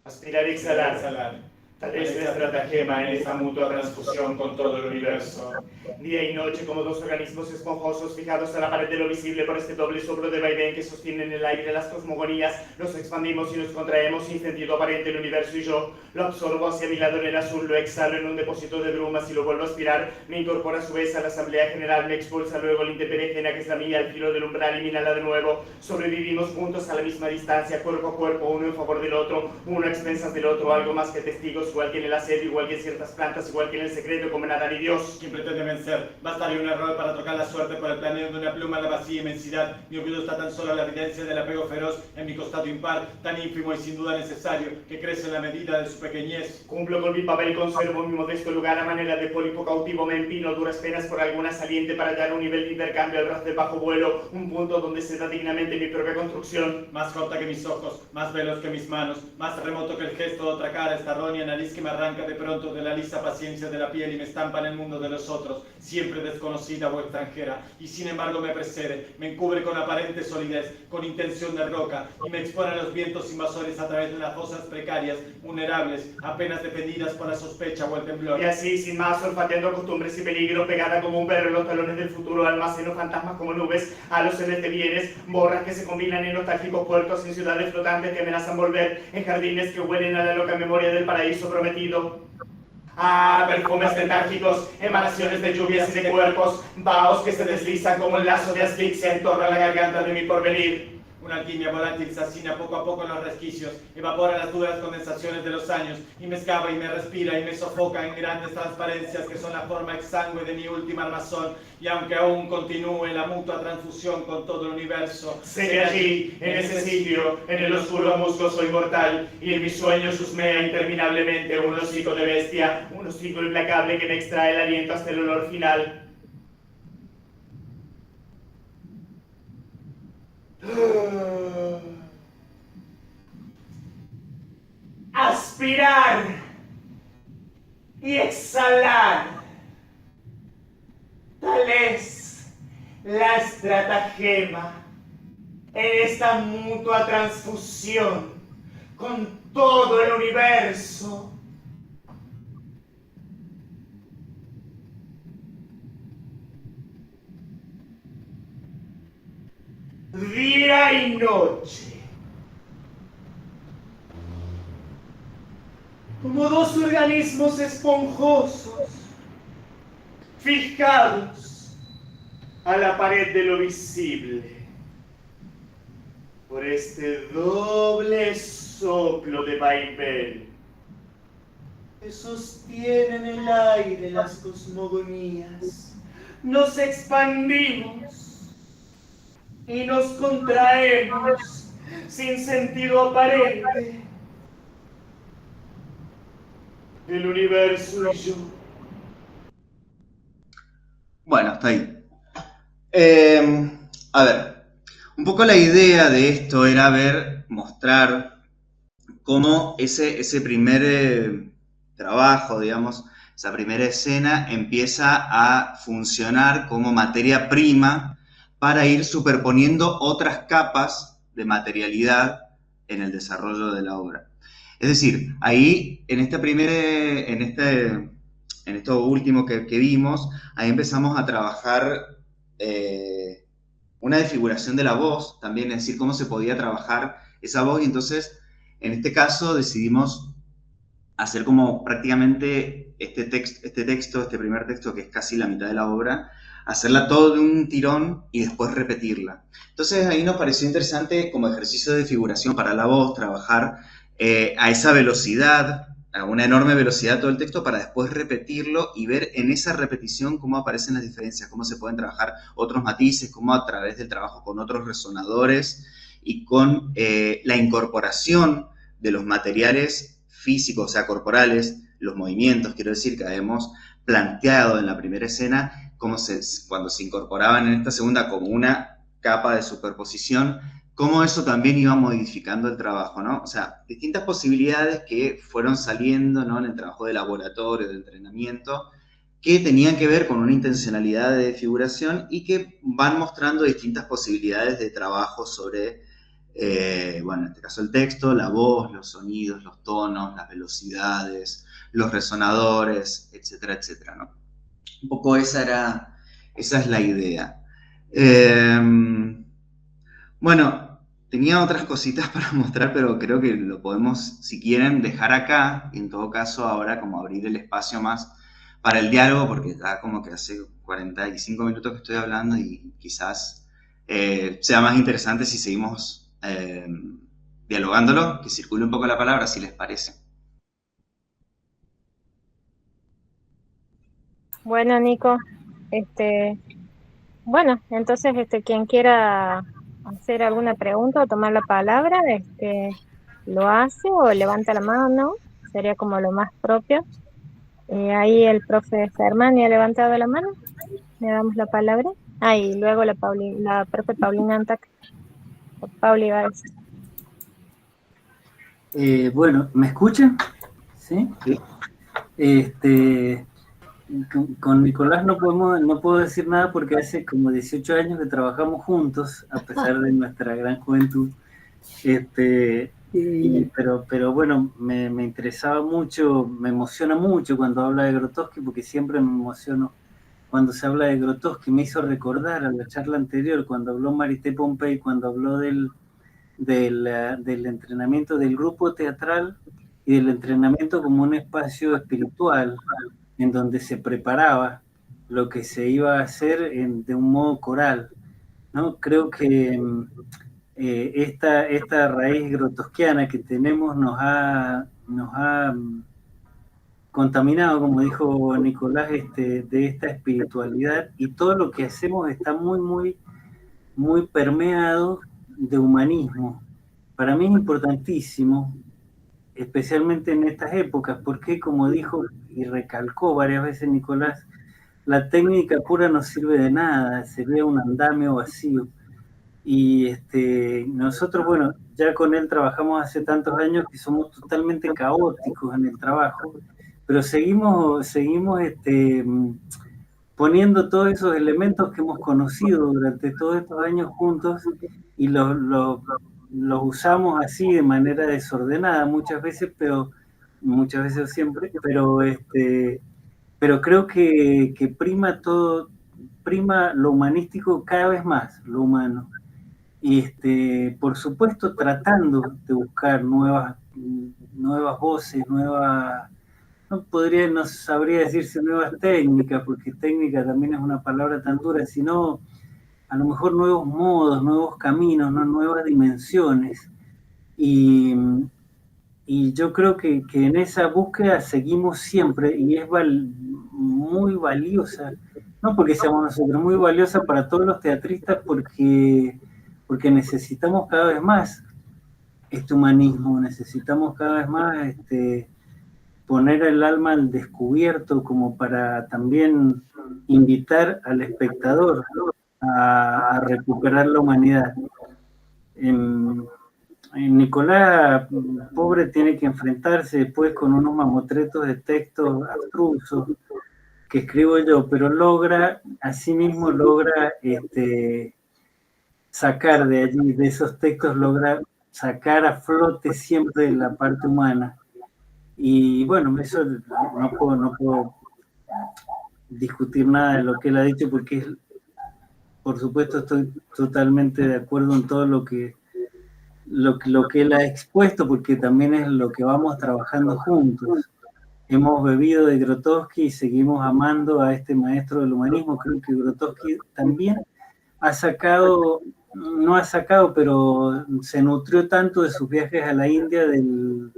Aspirar y exhalar. Tal es la estratagema en esta mutua transfusión con todo el universo. Día y noche como dos organismos esponjosos fijados a la pared de lo visible por este doble soplo de vaivén que sostiene en el aire las cosmogonías, nos expandimos y nos contraemos sin sentido aparente el universo y yo lo absorbo hacia mi lado en el azul, lo exhalo en un depósito de brumas y lo vuelvo a aspirar, me incorpora a su vez a la asamblea general, me expulsa luego la intemperie que es la mía al filo del umbral y me inhala de nuevo. Sobrevivimos juntos a la misma distancia, cuerpo a cuerpo, uno en favor del otro, uno a expensas del otro, algo más que testigos, igual que en el asedio, igual que en ciertas plantas, igual que en el secreto, como en Adán y Dios. ¿Quién pretende vencer? Bastaría un error para trocar la suerte por el planeo de una pluma a la vacía inmensidad. Mi orgullo está tan solo a la evidencia del apego feroz en mi costado impar, tan ínfimo y sin duda necesario, que crece en la medida de su pequeñez. Cumplo con mi papel, conservo mi modesto lugar a manera de pólipo cautivo, me empino a duras penas por alguna saliente para dar un nivel de intercambio al ras del bajo vuelo, un punto donde se da dignamente mi propia construcción. Más corta que mis ojos, más veloz que mis manos, más remoto que el gesto de otra cara, esta errónea nariz que me arranca de pronto de la lisa paciencia de la piel y me estampa en el mundo de los otros, siempre desconocida o extranjera, y sin embargo me precede, me encubre con aparente solidez, con intención de roca, y me expone a los vientos invasores a través de unas fosas precarias, vulnerables, apenas defendidas por la sospecha o el temblor. Y así, sin más, olfateando costumbres y peligro, pegada como un perro en los talones del futuro, almaceno fantasmas como nubes, halos en este bienes, borras que se combinan en nostálgicos puertos, en ciudades flotantes que amenazan volver, en jardines que huelen a la loca memoria del paraíso prometido. Ah, perfumes letárgicos, emanaciones de lluvias y de cuerpos, vaos que se deslizan como un lazo de asfixia en torno a la garganta de mi porvenir. Una alquimia volátil se asina poco a poco en los resquicios, evapora las duras condensaciones de los años, y me escapa y me respira y me sofoca en grandes transparencias que son la forma exangüe de mi última armazón, y aunque aún continúe la mutua transfusión con todo el universo, sé que allí, en ese sitio, en el oscuro musgo soy mortal, y en mis sueños husmea interminablemente un hocico de bestia, un hocico implacable que me extrae el aliento hasta el olor final. Aspirar y exhalar. Tal es la estratagema en esta mutua transfusión con todo el universo. Día y noche, como dos organismos esponjosos, fijados a la pared de lo visible, por este doble soplo de vaivén que sostiene en el aire las cosmogonías. Nos expandimos y nos contraemos sin sentido aparente. El universo y yo. Bueno, hasta ahí. A ver, un poco la idea de esto era mostrar cómo ese primer trabajo, digamos, esa primera escena empieza a funcionar como materia prima para ir superponiendo otras capas de materialidad en el desarrollo de la obra. Es decir, ahí, en esto último que vimos, ahí empezamos a trabajar una desfiguración de la voz, también, es decir, cómo se podía trabajar esa voz, y entonces, en este caso, decidimos hacer como prácticamente este primer texto, que es casi la mitad de la obra, hacerla todo de un tirón y después repetirla. Entonces ahí nos pareció interesante como ejercicio de figuración para la voz, trabajar a esa velocidad, a una enorme velocidad todo el texto, para después repetirlo y ver en esa repetición cómo aparecen las diferencias, cómo se pueden trabajar otros matices, cómo a través del trabajo con otros resonadores y con la incorporación de los materiales físicos, o sea, corporales, los movimientos, quiero decir, que habíamos planteado en la primera escena, cuando se incorporaban en esta segunda como una capa de superposición, cómo eso también iba modificando el trabajo, ¿no? O sea, distintas posibilidades que fueron saliendo, ¿no?, en el trabajo de laboratorio, de entrenamiento, que tenían que ver con una intencionalidad de figuración y que van mostrando distintas posibilidades de trabajo sobre, bueno, en este caso el texto, la voz, los sonidos, los tonos, las velocidades, los resonadores, etcétera, etcétera, ¿no? Un poco esa es la idea. Bueno, tenía otras cositas para mostrar, pero creo que lo podemos, si quieren, dejar acá, y en todo caso ahora como abrir el espacio más para el diálogo, porque ya como que hace 45 minutos que estoy hablando y quizás sea más interesante si seguimos dialogándolo, que circule un poco la palabra, si les parece. Bueno, Nico, bueno, entonces quien quiera hacer alguna pregunta o tomar la palabra, lo hace o levanta la mano, sería como lo más propio. Ahí el profe Germán ya ha levantado la mano, le damos la palabra. Y luego la profe Paulina Antac. Pauli va a decir. Bueno, ¿me escuchan? ¿Sí? Con Nicolás no puedo decir nada porque hace como 18 años que trabajamos juntos, a pesar de nuestra gran juventud. Pero bueno, me interesaba mucho, me emociona mucho cuando habla de Grotowski, porque siempre me emociono cuando se habla de Grotowski. Me hizo recordar a la charla anterior, cuando habló Marité Pompey, cuando habló del entrenamiento del grupo teatral y del entrenamiento como un espacio espiritual en donde se preparaba lo que se iba a hacer de un modo coral, ¿no? Creo que esta raíz grotowskiana que tenemos nos ha contaminado, como dijo Nicolás, de esta espiritualidad, y todo lo que hacemos está muy, muy, muy permeado de humanismo. Para mí es importantísimo, especialmente en estas épocas, porque, como dijo y recalcó varias veces Nicolás, la técnica pura no sirve de nada, sería un andamio vacío. Y nosotros, bueno, ya con él trabajamos hace tantos años que somos totalmente caóticos en el trabajo, pero seguimos poniendo todos esos elementos que hemos conocido durante todos estos años juntos y los usamos así de manera desordenada muchas veces o siempre, pero creo que prima lo humanístico cada vez más, lo humano. Y por supuesto tratando de buscar nuevas voces, no sabría decirse nuevas técnicas, porque técnica también es una palabra tan dura, sino a lo mejor nuevos modos, nuevos caminos, ¿no? Nuevas dimensiones. Y yo creo que en esa búsqueda seguimos siempre, y es muy valiosa, no porque seamos nosotros, muy valiosa para todos los teatristas, porque porque necesitamos cada vez más este humanismo, necesitamos cada vez más poner el alma al descubierto como para también invitar al espectador a recuperar la humanidad. En Nicolás, pobre, tiene que enfrentarse después con unos mamotretos de textos abstrusos que escribo yo, pero logra, asimismo logra sacar de allí, de esos textos, logra sacar a flote siempre la parte humana. Y bueno, eso no puedo discutir nada de lo que él ha dicho, porque por supuesto estoy totalmente de acuerdo en todo lo que él ha expuesto, porque también es lo que vamos trabajando juntos. Hemos bebido de Grotowski y seguimos amando a este maestro del humanismo. Creo que Grotowski también pero se nutrió tanto de sus viajes a la India del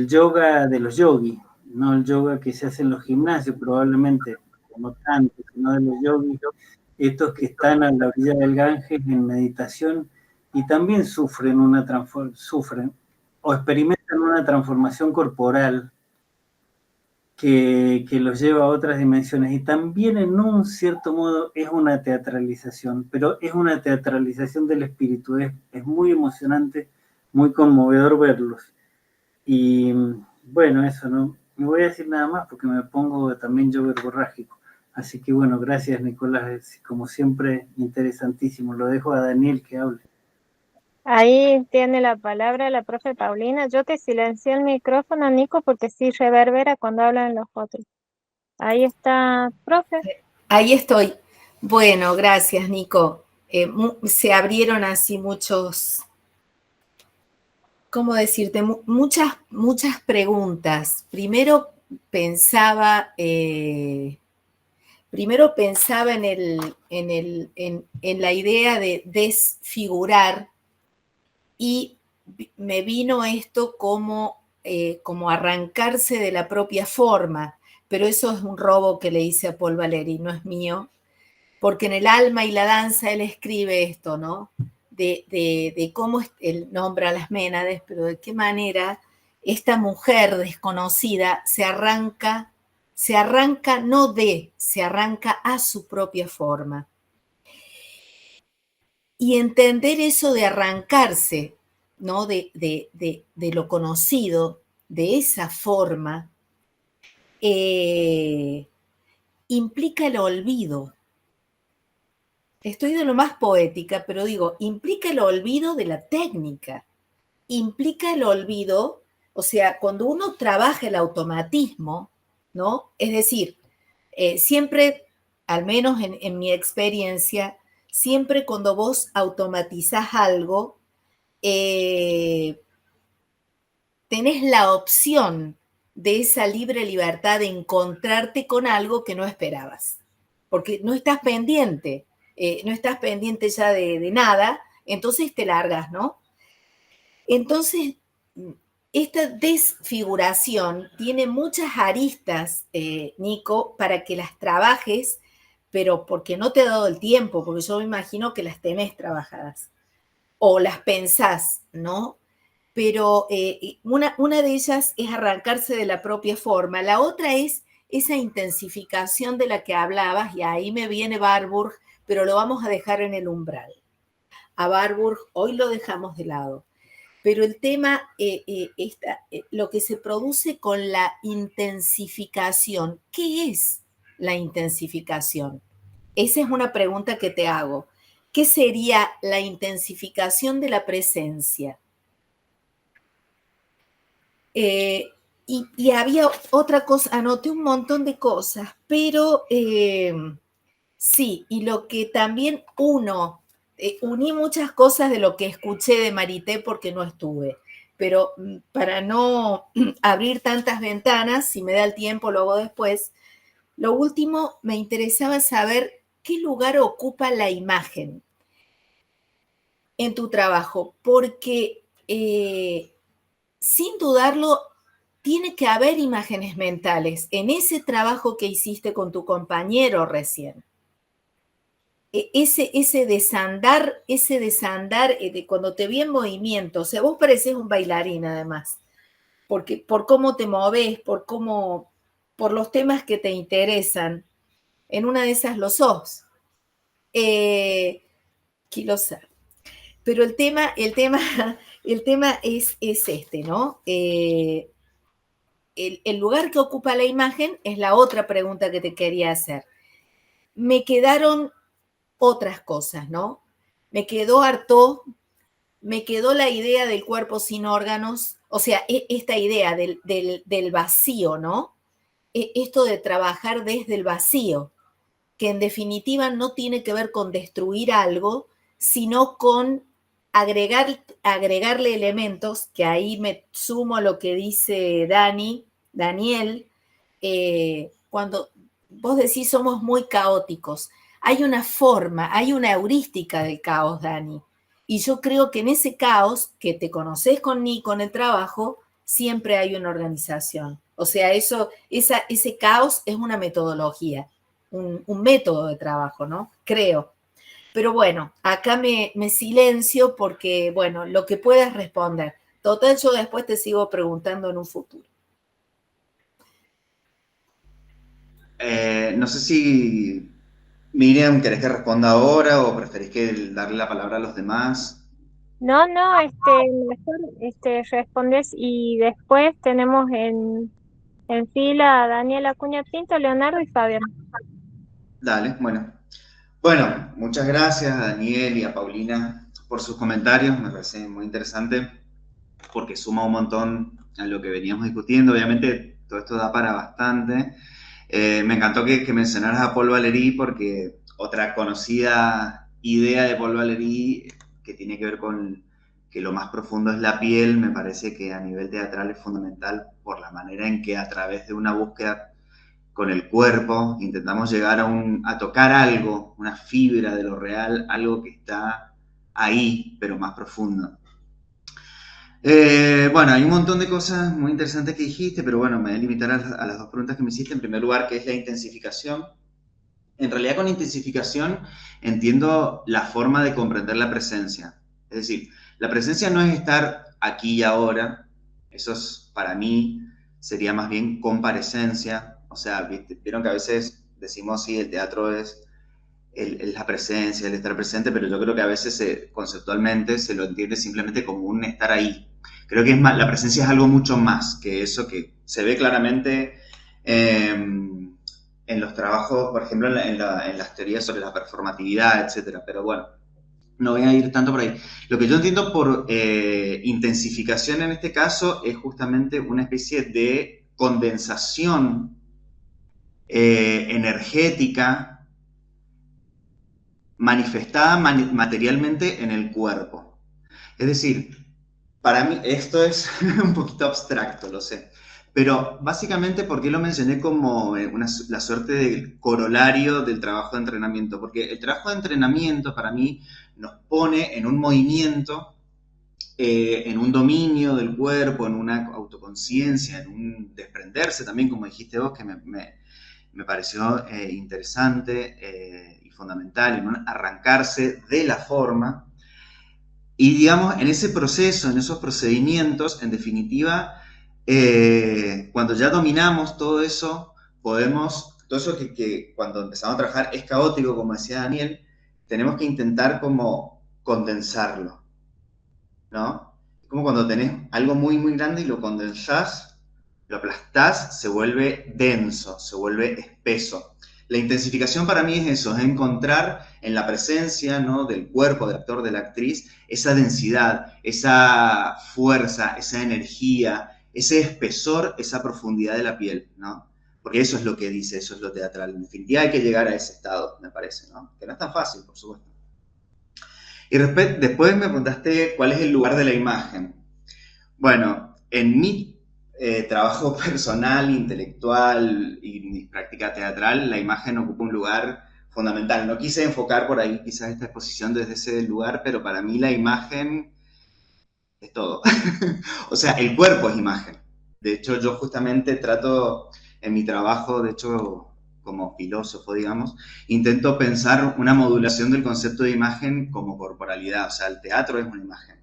yoga de los yogis, no el yoga que se hace en los gimnasios, probablemente, no tanto, sino de los yogis, estos que están a la orilla del Ganges en meditación y también sufren o experimentan una transformación corporal que los lleva a otras dimensiones, y también en un cierto modo es una teatralización, pero es una teatralización del espíritu, es muy emocionante, muy conmovedor verlos. Y bueno, eso no voy a decir nada más porque me pongo también yo verborrágico. Así que bueno, gracias Nicolás, como siempre interesantísimo. Lo dejo a Daniel que hable. Ahí tiene la palabra la profe Paulina. Yo te silencié el micrófono, Nico, porque sí reverbera cuando hablan los otros. Ahí está, profe. Ahí estoy. Bueno, gracias, Nico. Se abrieron así muchos, ¿cómo decirte? Muchas preguntas. Primero pensaba en la idea de desfigurar, y me vino esto como arrancarse de la propia forma, pero eso es un robo que le hice a Paul Valéry, no es mío, porque en El alma y la danza él escribe esto, ¿no? De cómo él nombra a las Ménades, pero de qué manera esta mujer desconocida se arranca a su propia forma. Y entender eso de arrancarse, ¿no? de lo conocido, de esa forma, implica el olvido. Estoy de lo más poética, pero digo, implica el olvido de la técnica, implica el olvido, o sea, cuando uno trabaja el automatismo, ¿no? Es decir, siempre, al menos en mi experiencia, siempre cuando vos automatizás algo, tenés la opción de esa libre libertad de encontrarte con algo que no esperabas, porque no estás pendiente ya de nada, entonces te largas, ¿no? Entonces, esta desfiguración tiene muchas aristas, Nico, para que las trabajes, pero porque no te he dado el tiempo, porque yo me imagino que las tenés trabajadas o las pensás, ¿no? Pero una de ellas es arrancarse de la propia forma, la otra es esa intensificación de la que hablabas, y ahí me viene Warburg, pero lo vamos a dejar en el umbral. A Warburg hoy lo dejamos de lado, pero el tema, lo que se produce con la intensificación, ¿qué es la intensificación? Esa es una pregunta que te hago. ¿Qué sería la intensificación de la presencia? Y había otra cosa, anoté un montón de cosas, pero sí, y lo que también uní muchas cosas de lo que escuché de Marité porque no estuve, pero para no abrir tantas ventanas, si me da el tiempo lo hago después. Lo último, me interesaba saber qué lugar ocupa la imagen en tu trabajo, porque sin dudarlo, tiene que haber imágenes mentales en ese trabajo que hiciste con tu compañero recién. ese desandar de cuando te vi en movimiento, o sea, vos parecés un bailarín además, porque por cómo te moves, por los temas que te interesan, en una de esas lo sos. Quilosa. Pero el tema es este, ¿no? El lugar que ocupa la imagen es la otra pregunta que te quería hacer. Me quedaron otras cosas, ¿no? Me quedó Artaud, me quedó la idea del cuerpo sin órganos, o sea, esta idea del vacío, ¿no? Esto de trabajar desde el vacío, que en definitiva no tiene que ver con destruir algo, sino con agregarle elementos, que ahí me sumo a lo que dice Daniel, cuando vos decís somos muy caóticos, hay una forma, hay una heurística del caos, Dani, y yo creo que en ese caos, que te conoces con el trabajo, siempre hay una organización. O sea, ese caos es una metodología, un método de trabajo, ¿no? Creo. Pero bueno, acá me silencio porque, bueno, lo que puedas responder. Total, yo después te sigo preguntando en un futuro. No sé si, Miriam, ¿querés que responda ahora o preferís que darle la palabra a los demás? No, mejor respondes y después tenemos en fila a Daniela Acuña Pinto, Leonardo y Fabián. Dale, bueno. Bueno, muchas gracias a Daniel y a Paulina por sus comentarios, me parece muy interesante porque suma un montón a lo que veníamos discutiendo. Obviamente todo esto da para bastante. Me encantó que mencionaras a Paul Valéry porque otra conocida idea de Paul Valéry que tiene que ver con que lo más profundo es la piel, me parece que a nivel teatral es fundamental por la manera en que a través de una búsqueda con el cuerpo intentamos llegar a tocar algo, una fibra de lo real, algo que está ahí, pero más profundo. Bueno, hay un montón de cosas muy interesantes que dijiste, pero bueno, me voy a limitar a las dos preguntas que me hiciste. En primer lugar, ¿qué es la intensificación? En realidad, con intensificación entiendo la forma de comprender la presencia. Es decir, la presencia no es estar aquí y ahora, eso es, para mí sería más bien comparecencia. O sea, vieron que a veces decimos, sí, el teatro es la presencia, el estar presente, pero yo creo que a veces conceptualmente se lo entiende simplemente como un estar ahí. Creo que la presencia es algo mucho más que eso, que se ve claramente en los trabajos, por ejemplo, en las teorías sobre la performatividad, etcétera. Pero bueno, no voy a ir tanto por ahí. Lo que yo entiendo por intensificación en este caso es justamente una especie de condensación energética manifestada materialmente en el cuerpo. Es decir, para mí esto es un poquito abstracto, lo sé, pero básicamente, ¿por qué lo mencioné como la suerte de corolario del trabajo de entrenamiento? Porque el trabajo de entrenamiento para mí nos pone en un movimiento, en un dominio del cuerpo, en una autoconciencia, en un desprenderse también, como dijiste vos, que me pareció interesante y fundamental, en un arrancarse de la forma. Y digamos, en ese proceso, en esos procedimientos, en definitiva, cuando ya dominamos todo eso, todo eso que cuando empezamos a trabajar es caótico, como decía Daniel, tenemos que intentar como condensarlo, ¿no? Es como cuando tenés algo muy, muy grande y lo condensás, lo aplastás, se vuelve denso, se vuelve espeso. La intensificación para mí es eso, es encontrar en la presencia, ¿no?, del cuerpo, del actor, de la actriz, esa densidad, esa fuerza, esa energía, ese espesor, esa profundidad de la piel, ¿no? Porque eso es lo que dice, eso es lo teatral. En definitiva hay que llegar a ese estado, me parece, ¿no? Que no es tan fácil, por supuesto. Y después me preguntaste cuál es el lugar de la imagen. Bueno, en mi trabajo personal, intelectual y mi práctica teatral, la imagen ocupa un lugar fundamental. No quise enfocar por ahí quizás esta exposición desde ese lugar, pero para mí la imagen es todo. O sea, el cuerpo es imagen. De hecho, yo justamente trato en mi trabajo, de hecho, como filósofo, digamos, intento pensar una modulación del concepto de imagen como corporalidad. O sea, el teatro es una imagen.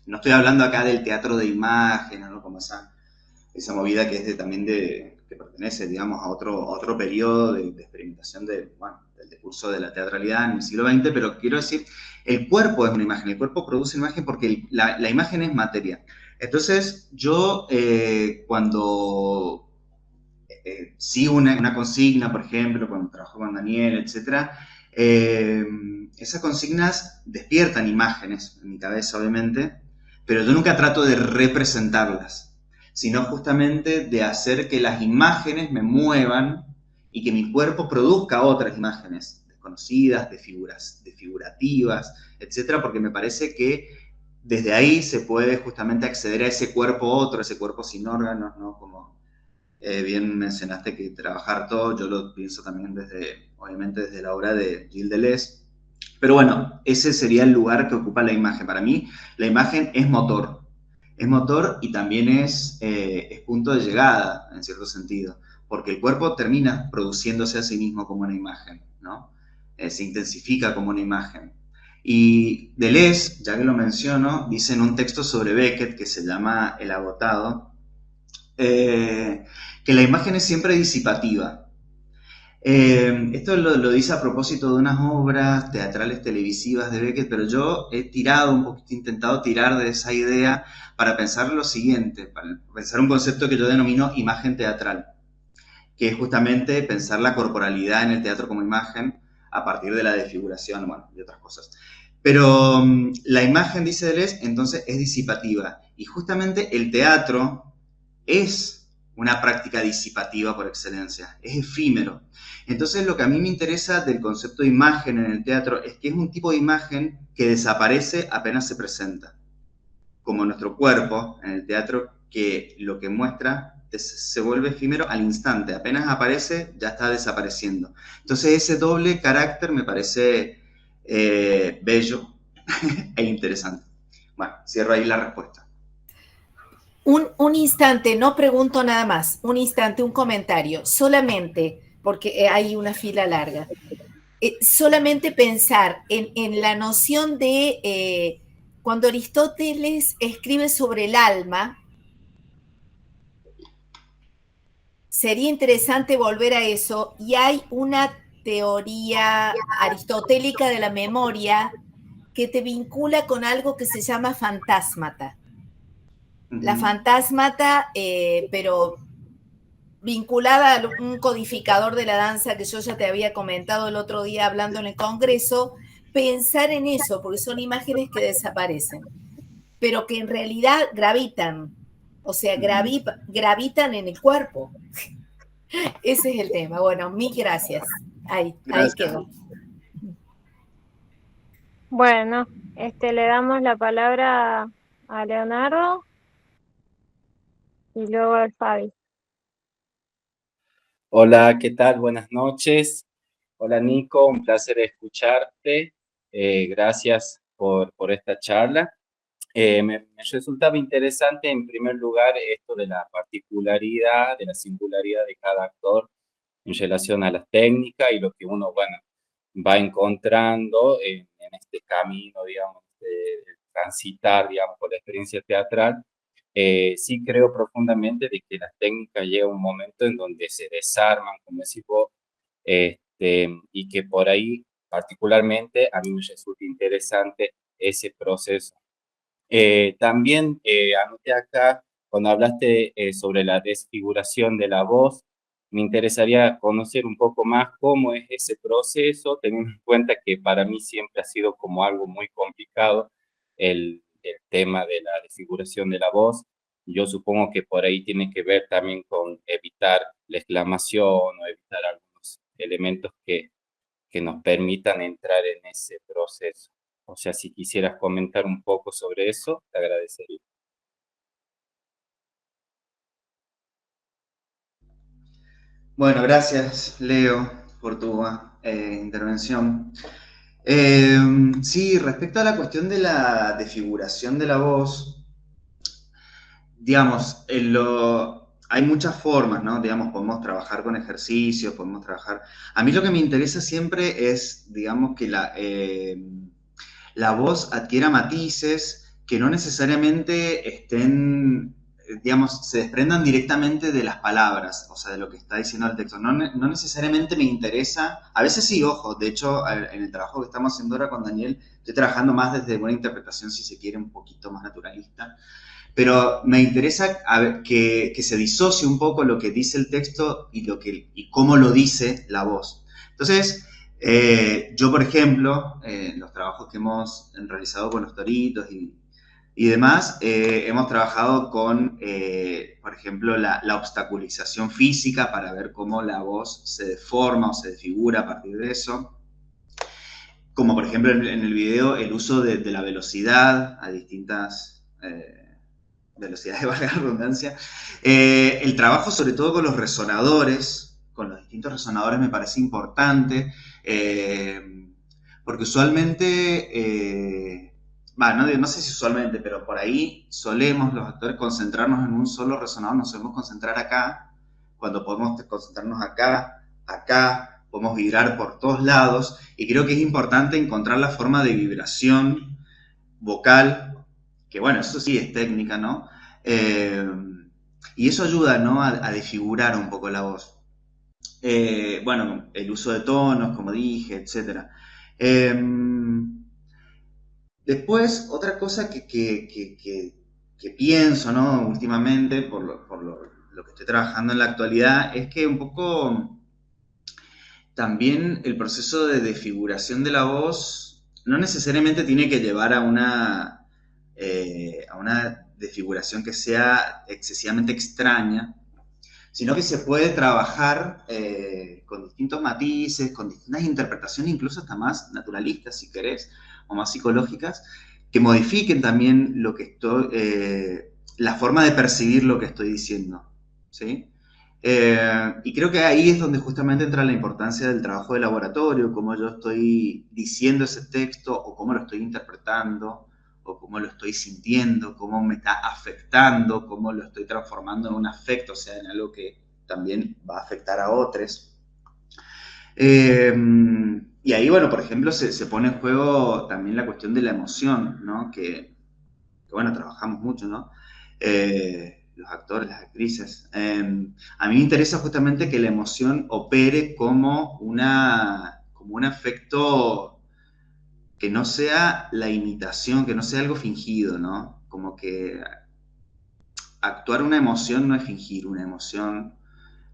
No estoy hablando acá del teatro de imagen, ¿no? Como esa movida que es que pertenece, digamos, a otro periodo de experimentación del discurso de la teatralidad en el siglo XX, pero quiero decir, el cuerpo es una imagen, el cuerpo produce una imagen porque la imagen es materia. Entonces, yo cuando sigo una consigna, por ejemplo, cuando trabajo con Daniel, etc., esas consignas despiertan imágenes en mi cabeza, obviamente, pero yo nunca trato de representarlas, sino justamente de hacer que las imágenes me muevan y que mi cuerpo produzca otras imágenes desconocidas, desfigurativas, etc., porque me parece que desde ahí se puede justamente acceder a ese cuerpo otro, ese cuerpo sin órganos, ¿no? Como bien mencionaste que trabajar todo, yo lo pienso también obviamente desde la obra de Gilles Deleuze. Pero bueno, ese sería el lugar que ocupa la imagen. Para mí, la imagen es motor. Es motor y también es punto de llegada, en cierto sentido, porque el cuerpo termina produciéndose a sí mismo como una imagen, ¿no? Se intensifica como una imagen. Y Deleuze, ya que lo menciono, dice en un texto sobre Beckett que se llama El agotado, que la imagen es siempre disipativa. Esto lo dice a propósito de unas obras teatrales televisivas de Beckett, pero yo he intentado tirar de esa idea para pensar lo siguiente, para pensar un concepto que yo denomino imagen teatral, que es justamente pensar la corporalidad en el teatro como imagen a partir de la desfiguración, bueno, y otras cosas. Pero la imagen, dice Deleuze, entonces es disipativa, y justamente el teatro es una práctica disipativa por excelencia, es efímero. Entonces lo que a mí me interesa del concepto de imagen en el teatro es que es un tipo de imagen que desaparece apenas se presenta, como nuestro cuerpo en el teatro, que lo que muestra se vuelve efímero al instante, apenas aparece ya está desapareciendo. Entonces ese doble carácter me parece bello e interesante. Bueno, cierro ahí la respuesta. Un instante, no pregunto nada más, un instante, un comentario, solamente, porque hay una fila larga. Solamente pensar en la noción de cuando Aristóteles escribe sobre el alma, sería interesante volver a eso, y hay una teoría aristotélica de la memoria que te vincula con algo que se llama fantasmata. La fantasmata, pero vinculada a un codificador de la danza que yo ya te había comentado el otro día hablando en el Congreso, pensar en eso, porque son imágenes que desaparecen, pero que en realidad gravitan, o sea, gravitan en el cuerpo. Ese es el tema. Bueno, mil gracias. Ahí quedó. Bueno, le damos la palabra a Leonardo y luego al Fabi. Hola, ¿qué tal? Buenas noches. Hola, Nico, un placer escucharte. Gracias por esta charla. Me resultaba interesante, en primer lugar, esto de la particularidad, de la singularidad de cada actor en relación a las técnicas y lo que uno, bueno, va encontrando en este camino, digamos, de transitar, digamos, por la experiencia teatral. Sí creo profundamente de que las técnicas llega un momento en donde se desarman, como decís vos, y que por ahí particularmente a mí me resulta interesante ese proceso. También anoté acá, cuando hablaste sobre la desfiguración de la voz, me interesaría conocer un poco más cómo es ese proceso, teniendo en cuenta que para mí siempre ha sido como algo muy complicado el tema de la desfiguración de la voz. Yo supongo que por ahí tiene que ver también con evitar la exclamación o evitar algunos elementos que nos permitan entrar en ese proceso. O sea, si quisieras comentar un poco sobre eso, te agradecería. Bueno, gracias, Leo, por tu intervención. Sí, respecto a la cuestión de la desfiguración de la voz, digamos, hay muchas formas, ¿no? Digamos, podemos trabajar con ejercicios, podemos trabajar... A mí lo que me interesa siempre es, digamos, que la voz adquiera matices que no necesariamente estén, digamos, se desprendan directamente de las palabras, o sea, de lo que está diciendo el texto. No necesariamente me interesa, a veces sí, ojo, de hecho, en el trabajo que estamos haciendo ahora con Daniel, estoy trabajando más desde una interpretación, si se quiere, un poquito más naturalista, pero me interesa que se disocie un poco lo que dice el texto y cómo lo dice la voz. Entonces, yo, por ejemplo, en los trabajos que hemos realizado con los toritos y demás, hemos trabajado con, por ejemplo, la obstaculización física para ver cómo la voz se deforma o se desfigura a partir de eso. Como, por ejemplo, en el video, el uso de la velocidad a distintas... velocidades, valga la redundancia. El trabajo sobre todo con los resonadores, con los distintos resonadores me parece importante, porque usualmente, no sé si usualmente, pero por ahí solemos los actores concentrarnos en un solo resonador, nos solemos concentrar acá, cuando podemos concentrarnos acá, podemos vibrar por todos lados, y creo que es importante encontrar la forma de vibración vocal, que bueno, eso sí es técnica, ¿no? Y eso ayuda, ¿no? A desfigurar un poco la voz. Bueno, el uso de tonos, como dije, etc. Después, otra cosa que pienso, ¿no? Últimamente, por lo que estoy trabajando en la actualidad, es que un poco también el proceso de desfiguración de la voz no necesariamente tiene que llevar a una desfiguración que sea excesivamente extraña, sino que se puede trabajar con distintos matices, con distintas interpretaciones, incluso hasta más naturalistas, si querés, o más psicológicas, que modifiquen también lo que la forma de percibir lo que estoy diciendo, ¿sí? Y creo que ahí es donde justamente entra la importancia del trabajo de laboratorio, cómo yo estoy diciendo ese texto o cómo lo estoy interpretando, o cómo lo estoy sintiendo, cómo me está afectando, cómo lo estoy transformando en un afecto, o sea, en algo que también va a afectar a otros. Y ahí, bueno, por ejemplo, se pone en juego también la cuestión de la emoción, ¿no? Que bueno, trabajamos mucho, ¿no? Los actores, las actrices. A mí me interesa justamente que la emoción opere como un afecto que no sea la imitación, que no sea algo fingido, ¿no? Como que actuar una emoción no es fingir una emoción,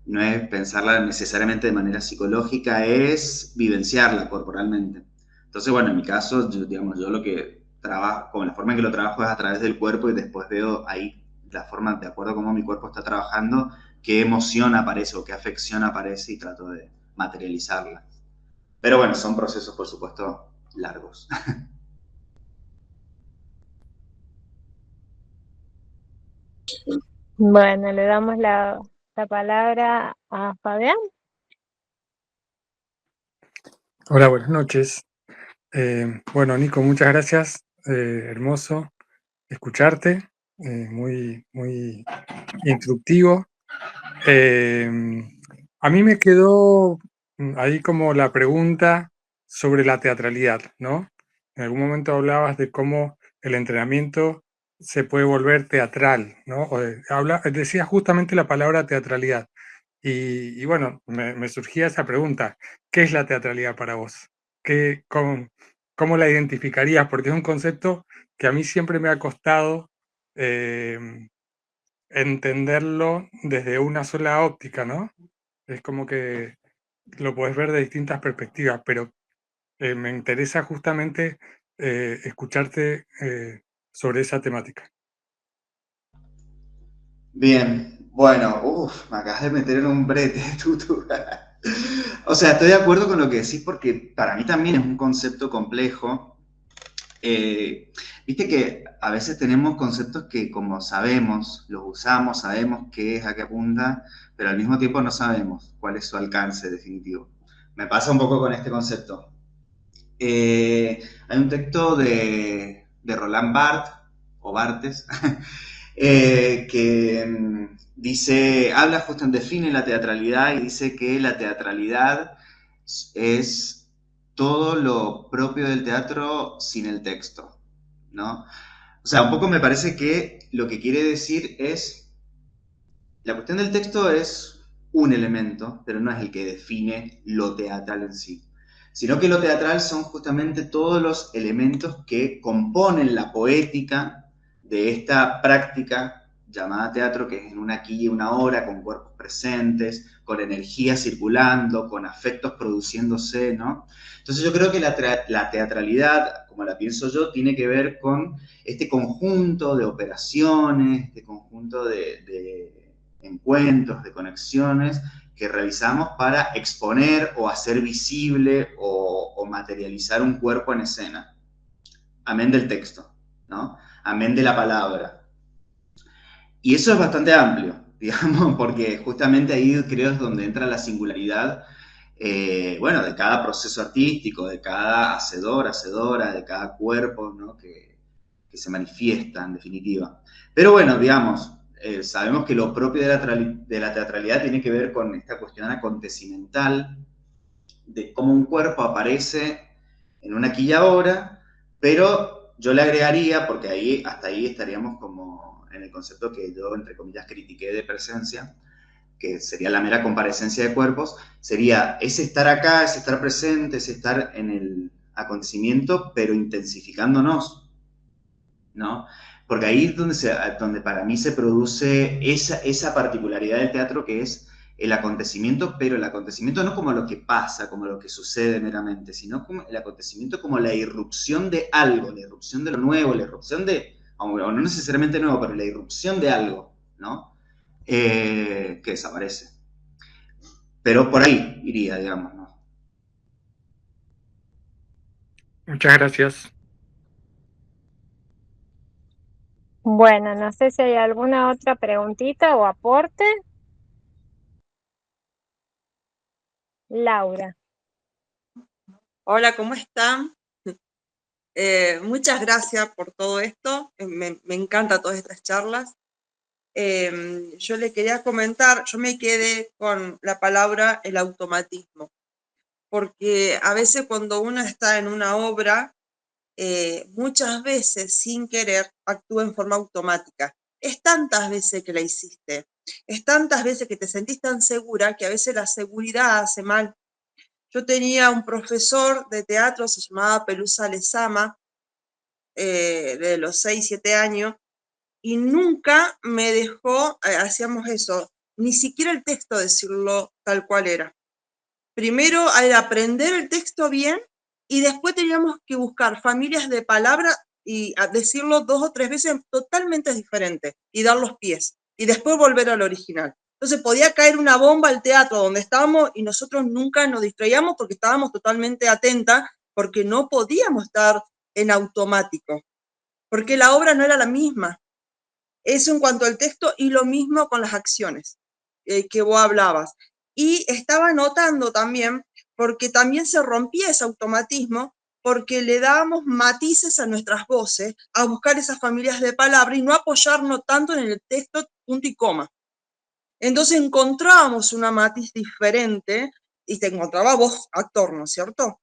no es pensarla necesariamente de manera psicológica, es vivenciarla corporalmente. Entonces, bueno, en mi caso, yo lo que trabajo, como la forma en que lo trabajo es a través del cuerpo y después veo ahí la forma, de acuerdo a cómo mi cuerpo está trabajando, qué emoción aparece o qué afección aparece y trato de materializarla. Pero bueno, son procesos, por supuesto, largos. Bueno, le damos la palabra a Fabián. Hola, buenas noches. Bueno, Nico, muchas gracias. Hermoso escucharte, muy instructivo. A mí me quedó ahí como la pregunta sobre la teatralidad, ¿no? En algún momento hablabas de cómo el entrenamiento se puede volver teatral, ¿no? Decías justamente la palabra teatralidad. Y bueno, me surgía esa pregunta, ¿qué es la teatralidad para vos? ¿Cómo la identificarías? Porque es un concepto que a mí siempre me ha costado entenderlo desde una sola óptica, ¿no? Es como que lo puedes ver de distintas perspectivas, pero me interesa justamente escucharte sobre esa temática. Bien, bueno, me acabas de meter en un brete, Tutu. O sea, estoy de acuerdo con lo que decís porque para mí también es un concepto complejo. Viste que a veces tenemos conceptos que como sabemos, los usamos, sabemos qué es, a qué apunta, pero al mismo tiempo no sabemos cuál es su alcance definitivo. Me pasa un poco con este concepto. Hay un texto de Roland Barthes, o Barthes, que dice, habla define la teatralidad y dice que la teatralidad es todo lo propio del teatro sin el texto, ¿no? O sea, un poco me parece que lo que quiere decir es, la cuestión del texto es un elemento, pero no es el que define lo teatral en sí, sino que lo teatral son justamente todos los elementos que componen la poética de esta práctica llamada teatro, que es en una aquí y una hora, con cuerpos presentes, con energía circulando, con afectos produciéndose, ¿no? Entonces yo creo que la teatralidad, como la pienso yo, tiene que ver con este conjunto de operaciones, este conjunto de encuentros, de conexiones que realizamos para exponer o hacer visible o materializar un cuerpo en escena. Amén del texto, ¿no? Amén de la palabra. Y eso es bastante amplio, digamos, porque justamente ahí creo es donde entra la singularidad, bueno, de cada proceso artístico, de cada hacedor, hacedora, de cada cuerpo, ¿no? que se manifiesta, en definitiva. Pero bueno, digamos, sabemos que lo propio de la teatralidad tiene que ver con esta cuestión acontecimental, de cómo un cuerpo aparece en una aquí y ahora, pero yo le agregaría, porque ahí, hasta ahí estaríamos como en el concepto que yo, entre comillas, critiqué de presencia, que sería la mera comparecencia de cuerpos, sería ese estar acá, ese estar presente, ese estar en el acontecimiento, pero intensificándonos, ¿no? Porque ahí es donde para mí se produce esa particularidad del teatro que es el acontecimiento, pero el acontecimiento no como lo que pasa, como lo que sucede meramente, sino como el acontecimiento como la irrupción de algo, la irrupción de lo nuevo, la irrupción de, o no necesariamente nuevo, pero la irrupción de algo, ¿no? Que desaparece. Pero por ahí iría, digamos, ¿no? Muchas gracias. Bueno, no sé si hay alguna otra preguntita o aporte. Laura. Hola, ¿cómo están? Muchas gracias por todo esto. Me encantan todas estas charlas. Yo le quería comentar, yo me quedé con la palabra el automatismo, porque a veces cuando uno está en una obra, muchas veces sin querer actúa en forma automática. Es tantas veces que la hiciste, es tantas veces que te sentís tan segura que a veces la seguridad hace mal. Yo tenía un profesor de teatro, se llamaba Pelusa Lezama, de los 6, 7 años, y nunca me dejó, hacíamos eso, ni siquiera el texto decirlo tal cual era. Primero era aprender el texto bien y después teníamos que buscar familias de palabra y decirlo 2 o 3 veces totalmente diferente y dar los pies y después volver al original. Entonces podía caer una bomba al teatro donde estábamos y nosotros nunca nos distraíamos porque estábamos totalmente atentas porque no podíamos estar en automático, porque la obra no era la misma. Eso en cuanto al texto y lo mismo con las acciones que vos hablabas. Y estaba notando también, porque también se rompía ese automatismo, porque le dábamos matices a nuestras voces, a buscar esas familias de palabra y no apoyarnos tanto en el texto punto y coma. Entonces encontrábamos una matiz diferente y te encontraba vos, actor, ¿no es cierto?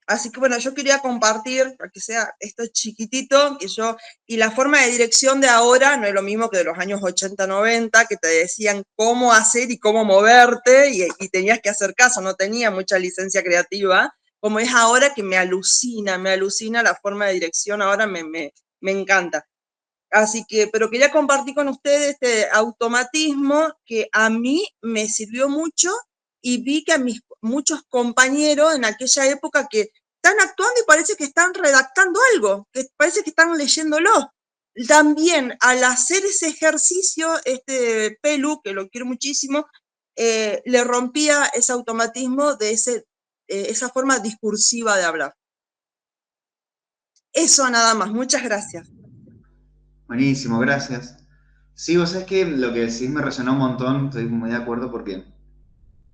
Así que bueno, yo quería compartir, para que sea esto chiquitito, que yo, y la forma de dirección de ahora no es lo mismo que de los años 80, 90, que te decían cómo hacer y cómo moverte, y tenías que hacer caso, no tenía mucha licencia creativa, como es ahora que me alucina la forma de dirección, ahora me encanta. Así que, pero quería compartir con ustedes este automatismo que a mí me sirvió mucho y vi que a mis muchos compañeros en aquella época que están actuando y parece que están redactando algo, que parece que están leyéndolo. También al hacer ese ejercicio, este Pelu, que lo quiero muchísimo, le rompía ese automatismo de esa forma discursiva de hablar. Eso nada más, muchas gracias. Buenísimo, gracias. Sí, vos sabés que lo que decís me resonó un montón, estoy muy de acuerdo porque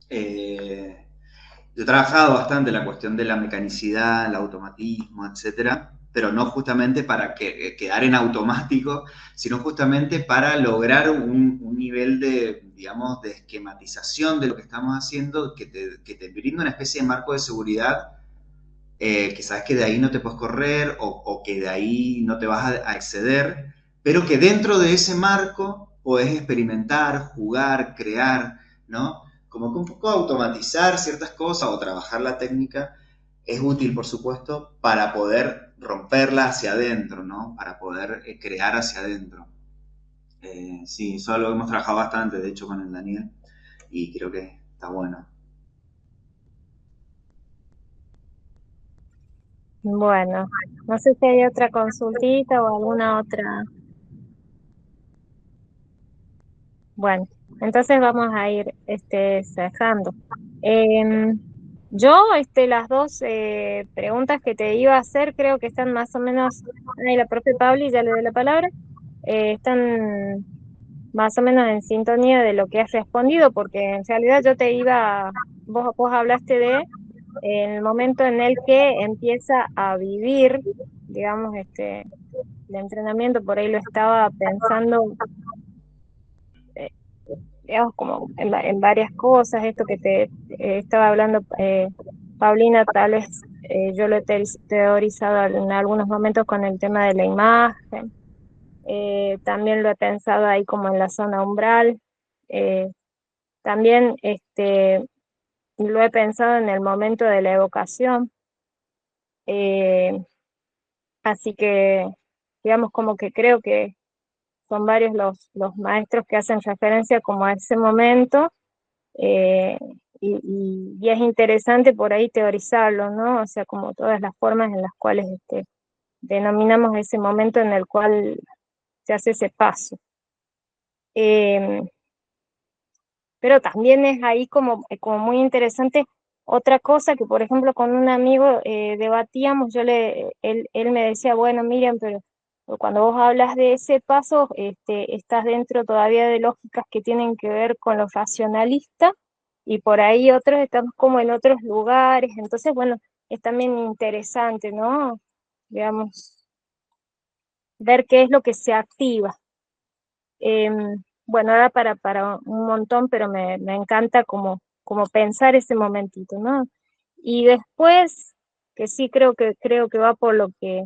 yo he trabajado bastante la cuestión de la mecanicidad, el automatismo, etcétera, pero no justamente para quedar en automático, sino justamente para lograr un nivel de, digamos, de esquematización de lo que estamos haciendo que te brinda una especie de marco de seguridad, que sabes que de ahí no te puedes correr o que de ahí no te vas a exceder, pero que dentro de ese marco podés experimentar, jugar, crear, ¿no? Como que un poco automatizar ciertas cosas o trabajar la técnica es útil, por supuesto, para poder romperla hacia adentro, ¿no? Para poder crear hacia adentro. Sí, eso es algo que hemos trabajado bastante, de hecho, con el Daniel, y creo que está bueno. Bueno, no sé si hay otra consultita o alguna otra. Bueno, entonces vamos a ir cerrando. Yo, las dos preguntas que te iba a hacer creo que están más o menos, ahí la profe Pauli, ya le doy la palabra, están más o menos en sintonía de lo que has respondido, porque en realidad yo te iba, vos hablaste de en el momento en el que empieza a vivir, digamos, el entrenamiento, por ahí lo estaba pensando, digamos, como en varias cosas, esto que te estaba hablando Paulina, tal vez yo lo he teorizado en algunos momentos con el tema de la imagen, también lo he pensado ahí como en la zona umbral, también lo he pensado en el momento de la evocación, así que, digamos, como que creo que son varios los maestros que hacen referencia como a ese momento, eh, y es interesante por ahí teorizarlo, ¿no? O sea, como todas las formas en las cuales denominamos ese momento en el cual se hace ese paso. Pero también es ahí como muy interesante otra cosa que, por ejemplo, con un amigo debatíamos, él me decía, bueno, Miriam, pero cuando vos hablas de ese paso, estás dentro todavía de lógicas que tienen que ver con lo racionalista, y por ahí otros estamos como en otros lugares, entonces, bueno, es también interesante, ¿no? Digamos, ver qué es lo que se activa. Bueno, era para un montón, pero me encanta como pensar ese momentito, ¿no? Y después, que sí creo que va por lo que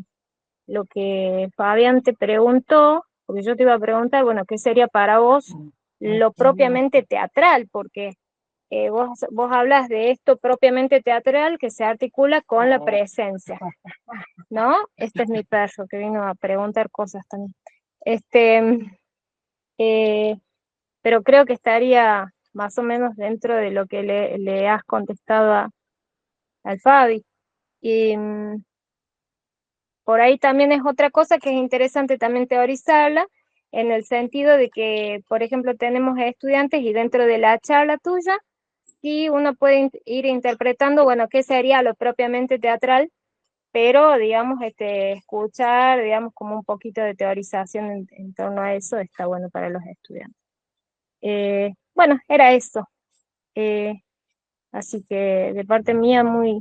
Fabián te preguntó, porque yo te iba a preguntar, bueno, ¿qué sería para vos lo propiamente teatral? Porque vos hablas de esto propiamente teatral que se articula con la presencia, ¿no? Este es mi perro que vino a preguntar cosas también. Pero creo que estaría más o menos dentro de lo que le has contestado al Fabi. Y por ahí también es otra cosa que es interesante también teorizarla, en el sentido de que, por ejemplo, tenemos estudiantes y dentro de la charla tuya, sí uno puede ir interpretando, bueno, qué sería lo propiamente teatral, pero, digamos, escuchar, digamos, como un poquito de teorización en torno a eso está bueno para los estudiantes. Bueno, era eso. Así que de parte mía, muy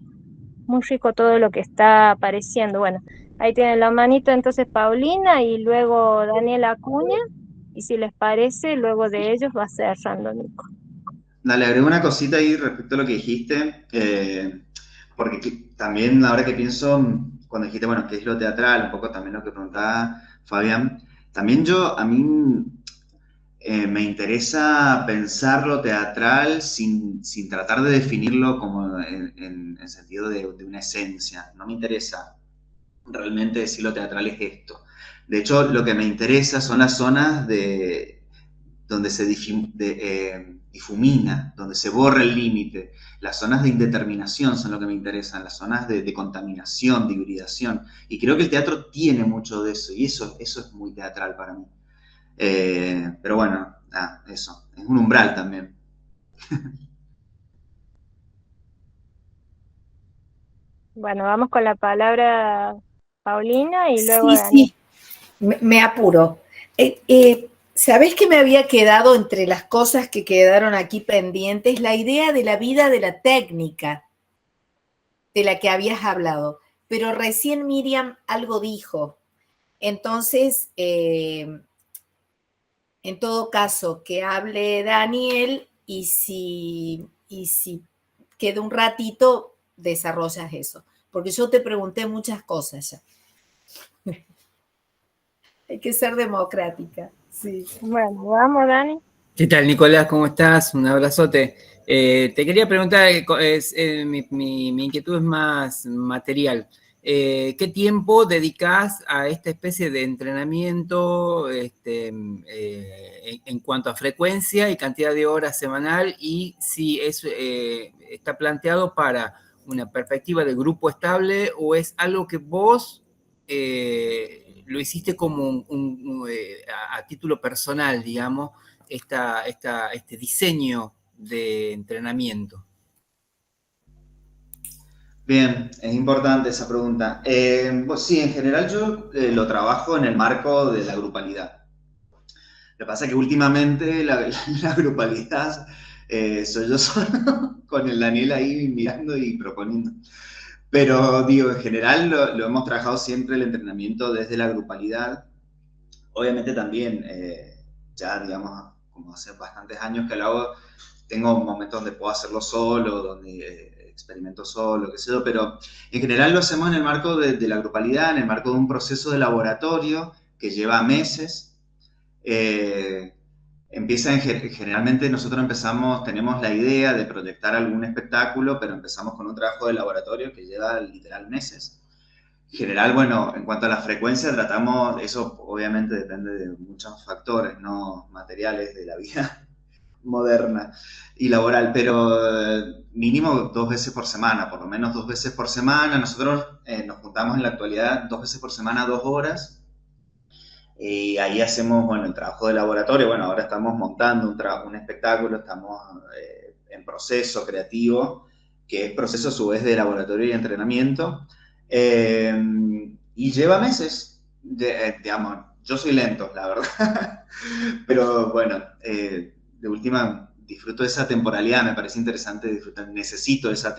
rico todo lo que está apareciendo. Bueno, ahí tienen la manito entonces Paulina y luego Daniela Acuña, y si les parece, luego de ellos va cerrando Nico. Dale, agrego una cosita ahí respecto a lo que dijiste, porque también ahora que pienso, cuando dijiste, bueno, qué es lo teatral, un poco también lo que preguntaba Fabián, también a mí me interesa pensar lo teatral sin tratar de definirlo como en sentido de una esencia, no me interesa realmente decir lo teatral es esto. De hecho, lo que me interesa son las zonas donde se difumina, donde se borra el límite. Las zonas de indeterminación son lo que me interesan, las zonas de contaminación, de hibridación. Y creo que el teatro tiene mucho de eso, y eso es muy teatral para mí. Pero bueno, eso, es un umbral también. Bueno, vamos con la palabra Paulina y luego Sí, Daniela. sí, me apuro. ¿Sabés que me había quedado entre las cosas que quedaron aquí pendientes? La idea de la vida de la técnica de la que habías hablado. pero recién Miriam algo dijo. Entonces, en todo caso, que hable Daniel y si queda un ratito, desarrollas eso. Porque yo te pregunté muchas cosas ya. Hay que ser democrática, sí. Bueno, vamos, Dani. ¿Qué tal, Nicolás? ¿Cómo estás? Un abrazote. Te quería preguntar, mi inquietud es más material. ¿Qué tiempo dedicás a esta especie de entrenamiento en cuanto a frecuencia y cantidad de horas semanal? Y si está planteado para una perspectiva de grupo estable o es algo que vos lo hiciste como a título personal, digamos, este diseño de entrenamiento. Bien, es importante esa pregunta. Pues sí, en general yo lo trabajo en el marco de la grupalidad. Lo que pasa es que últimamente la grupalidad soy yo solo, con el Daniel ahí mirando y proponiendo. Pero digo, en general lo hemos trabajado siempre el entrenamiento desde la grupalidad. Obviamente también, ya digamos, como hace bastantes años que lo hago, tengo momentos donde puedo hacerlo solo, donde experimento solo, qué sé yo, pero en general lo hacemos en el marco de la grupalidad, en el marco de un proceso de laboratorio que lleva meses. Generalmente nosotros tenemos la idea de proyectar algún espectáculo, pero empezamos con un trabajo de laboratorio que lleva literal meses. En general, bueno, en cuanto a la frecuencia, eso obviamente depende de muchos factores, no materiales de la vida moderna y laboral, pero mínimo 2 veces por semana, por lo menos 2 veces por semana. Nosotros nos juntamos en la actualidad 2 veces por semana, 2 horas, y ahí hacemos, bueno, el trabajo de laboratorio. Bueno, ahora estamos montando un espectáculo, estamos en proceso creativo, que es proceso a su vez de laboratorio y entrenamiento, y lleva meses, digamos, yo soy lento, la verdad, pero bueno, de última disfruto de esa temporalidad, me parece interesante disfrutar, necesito esa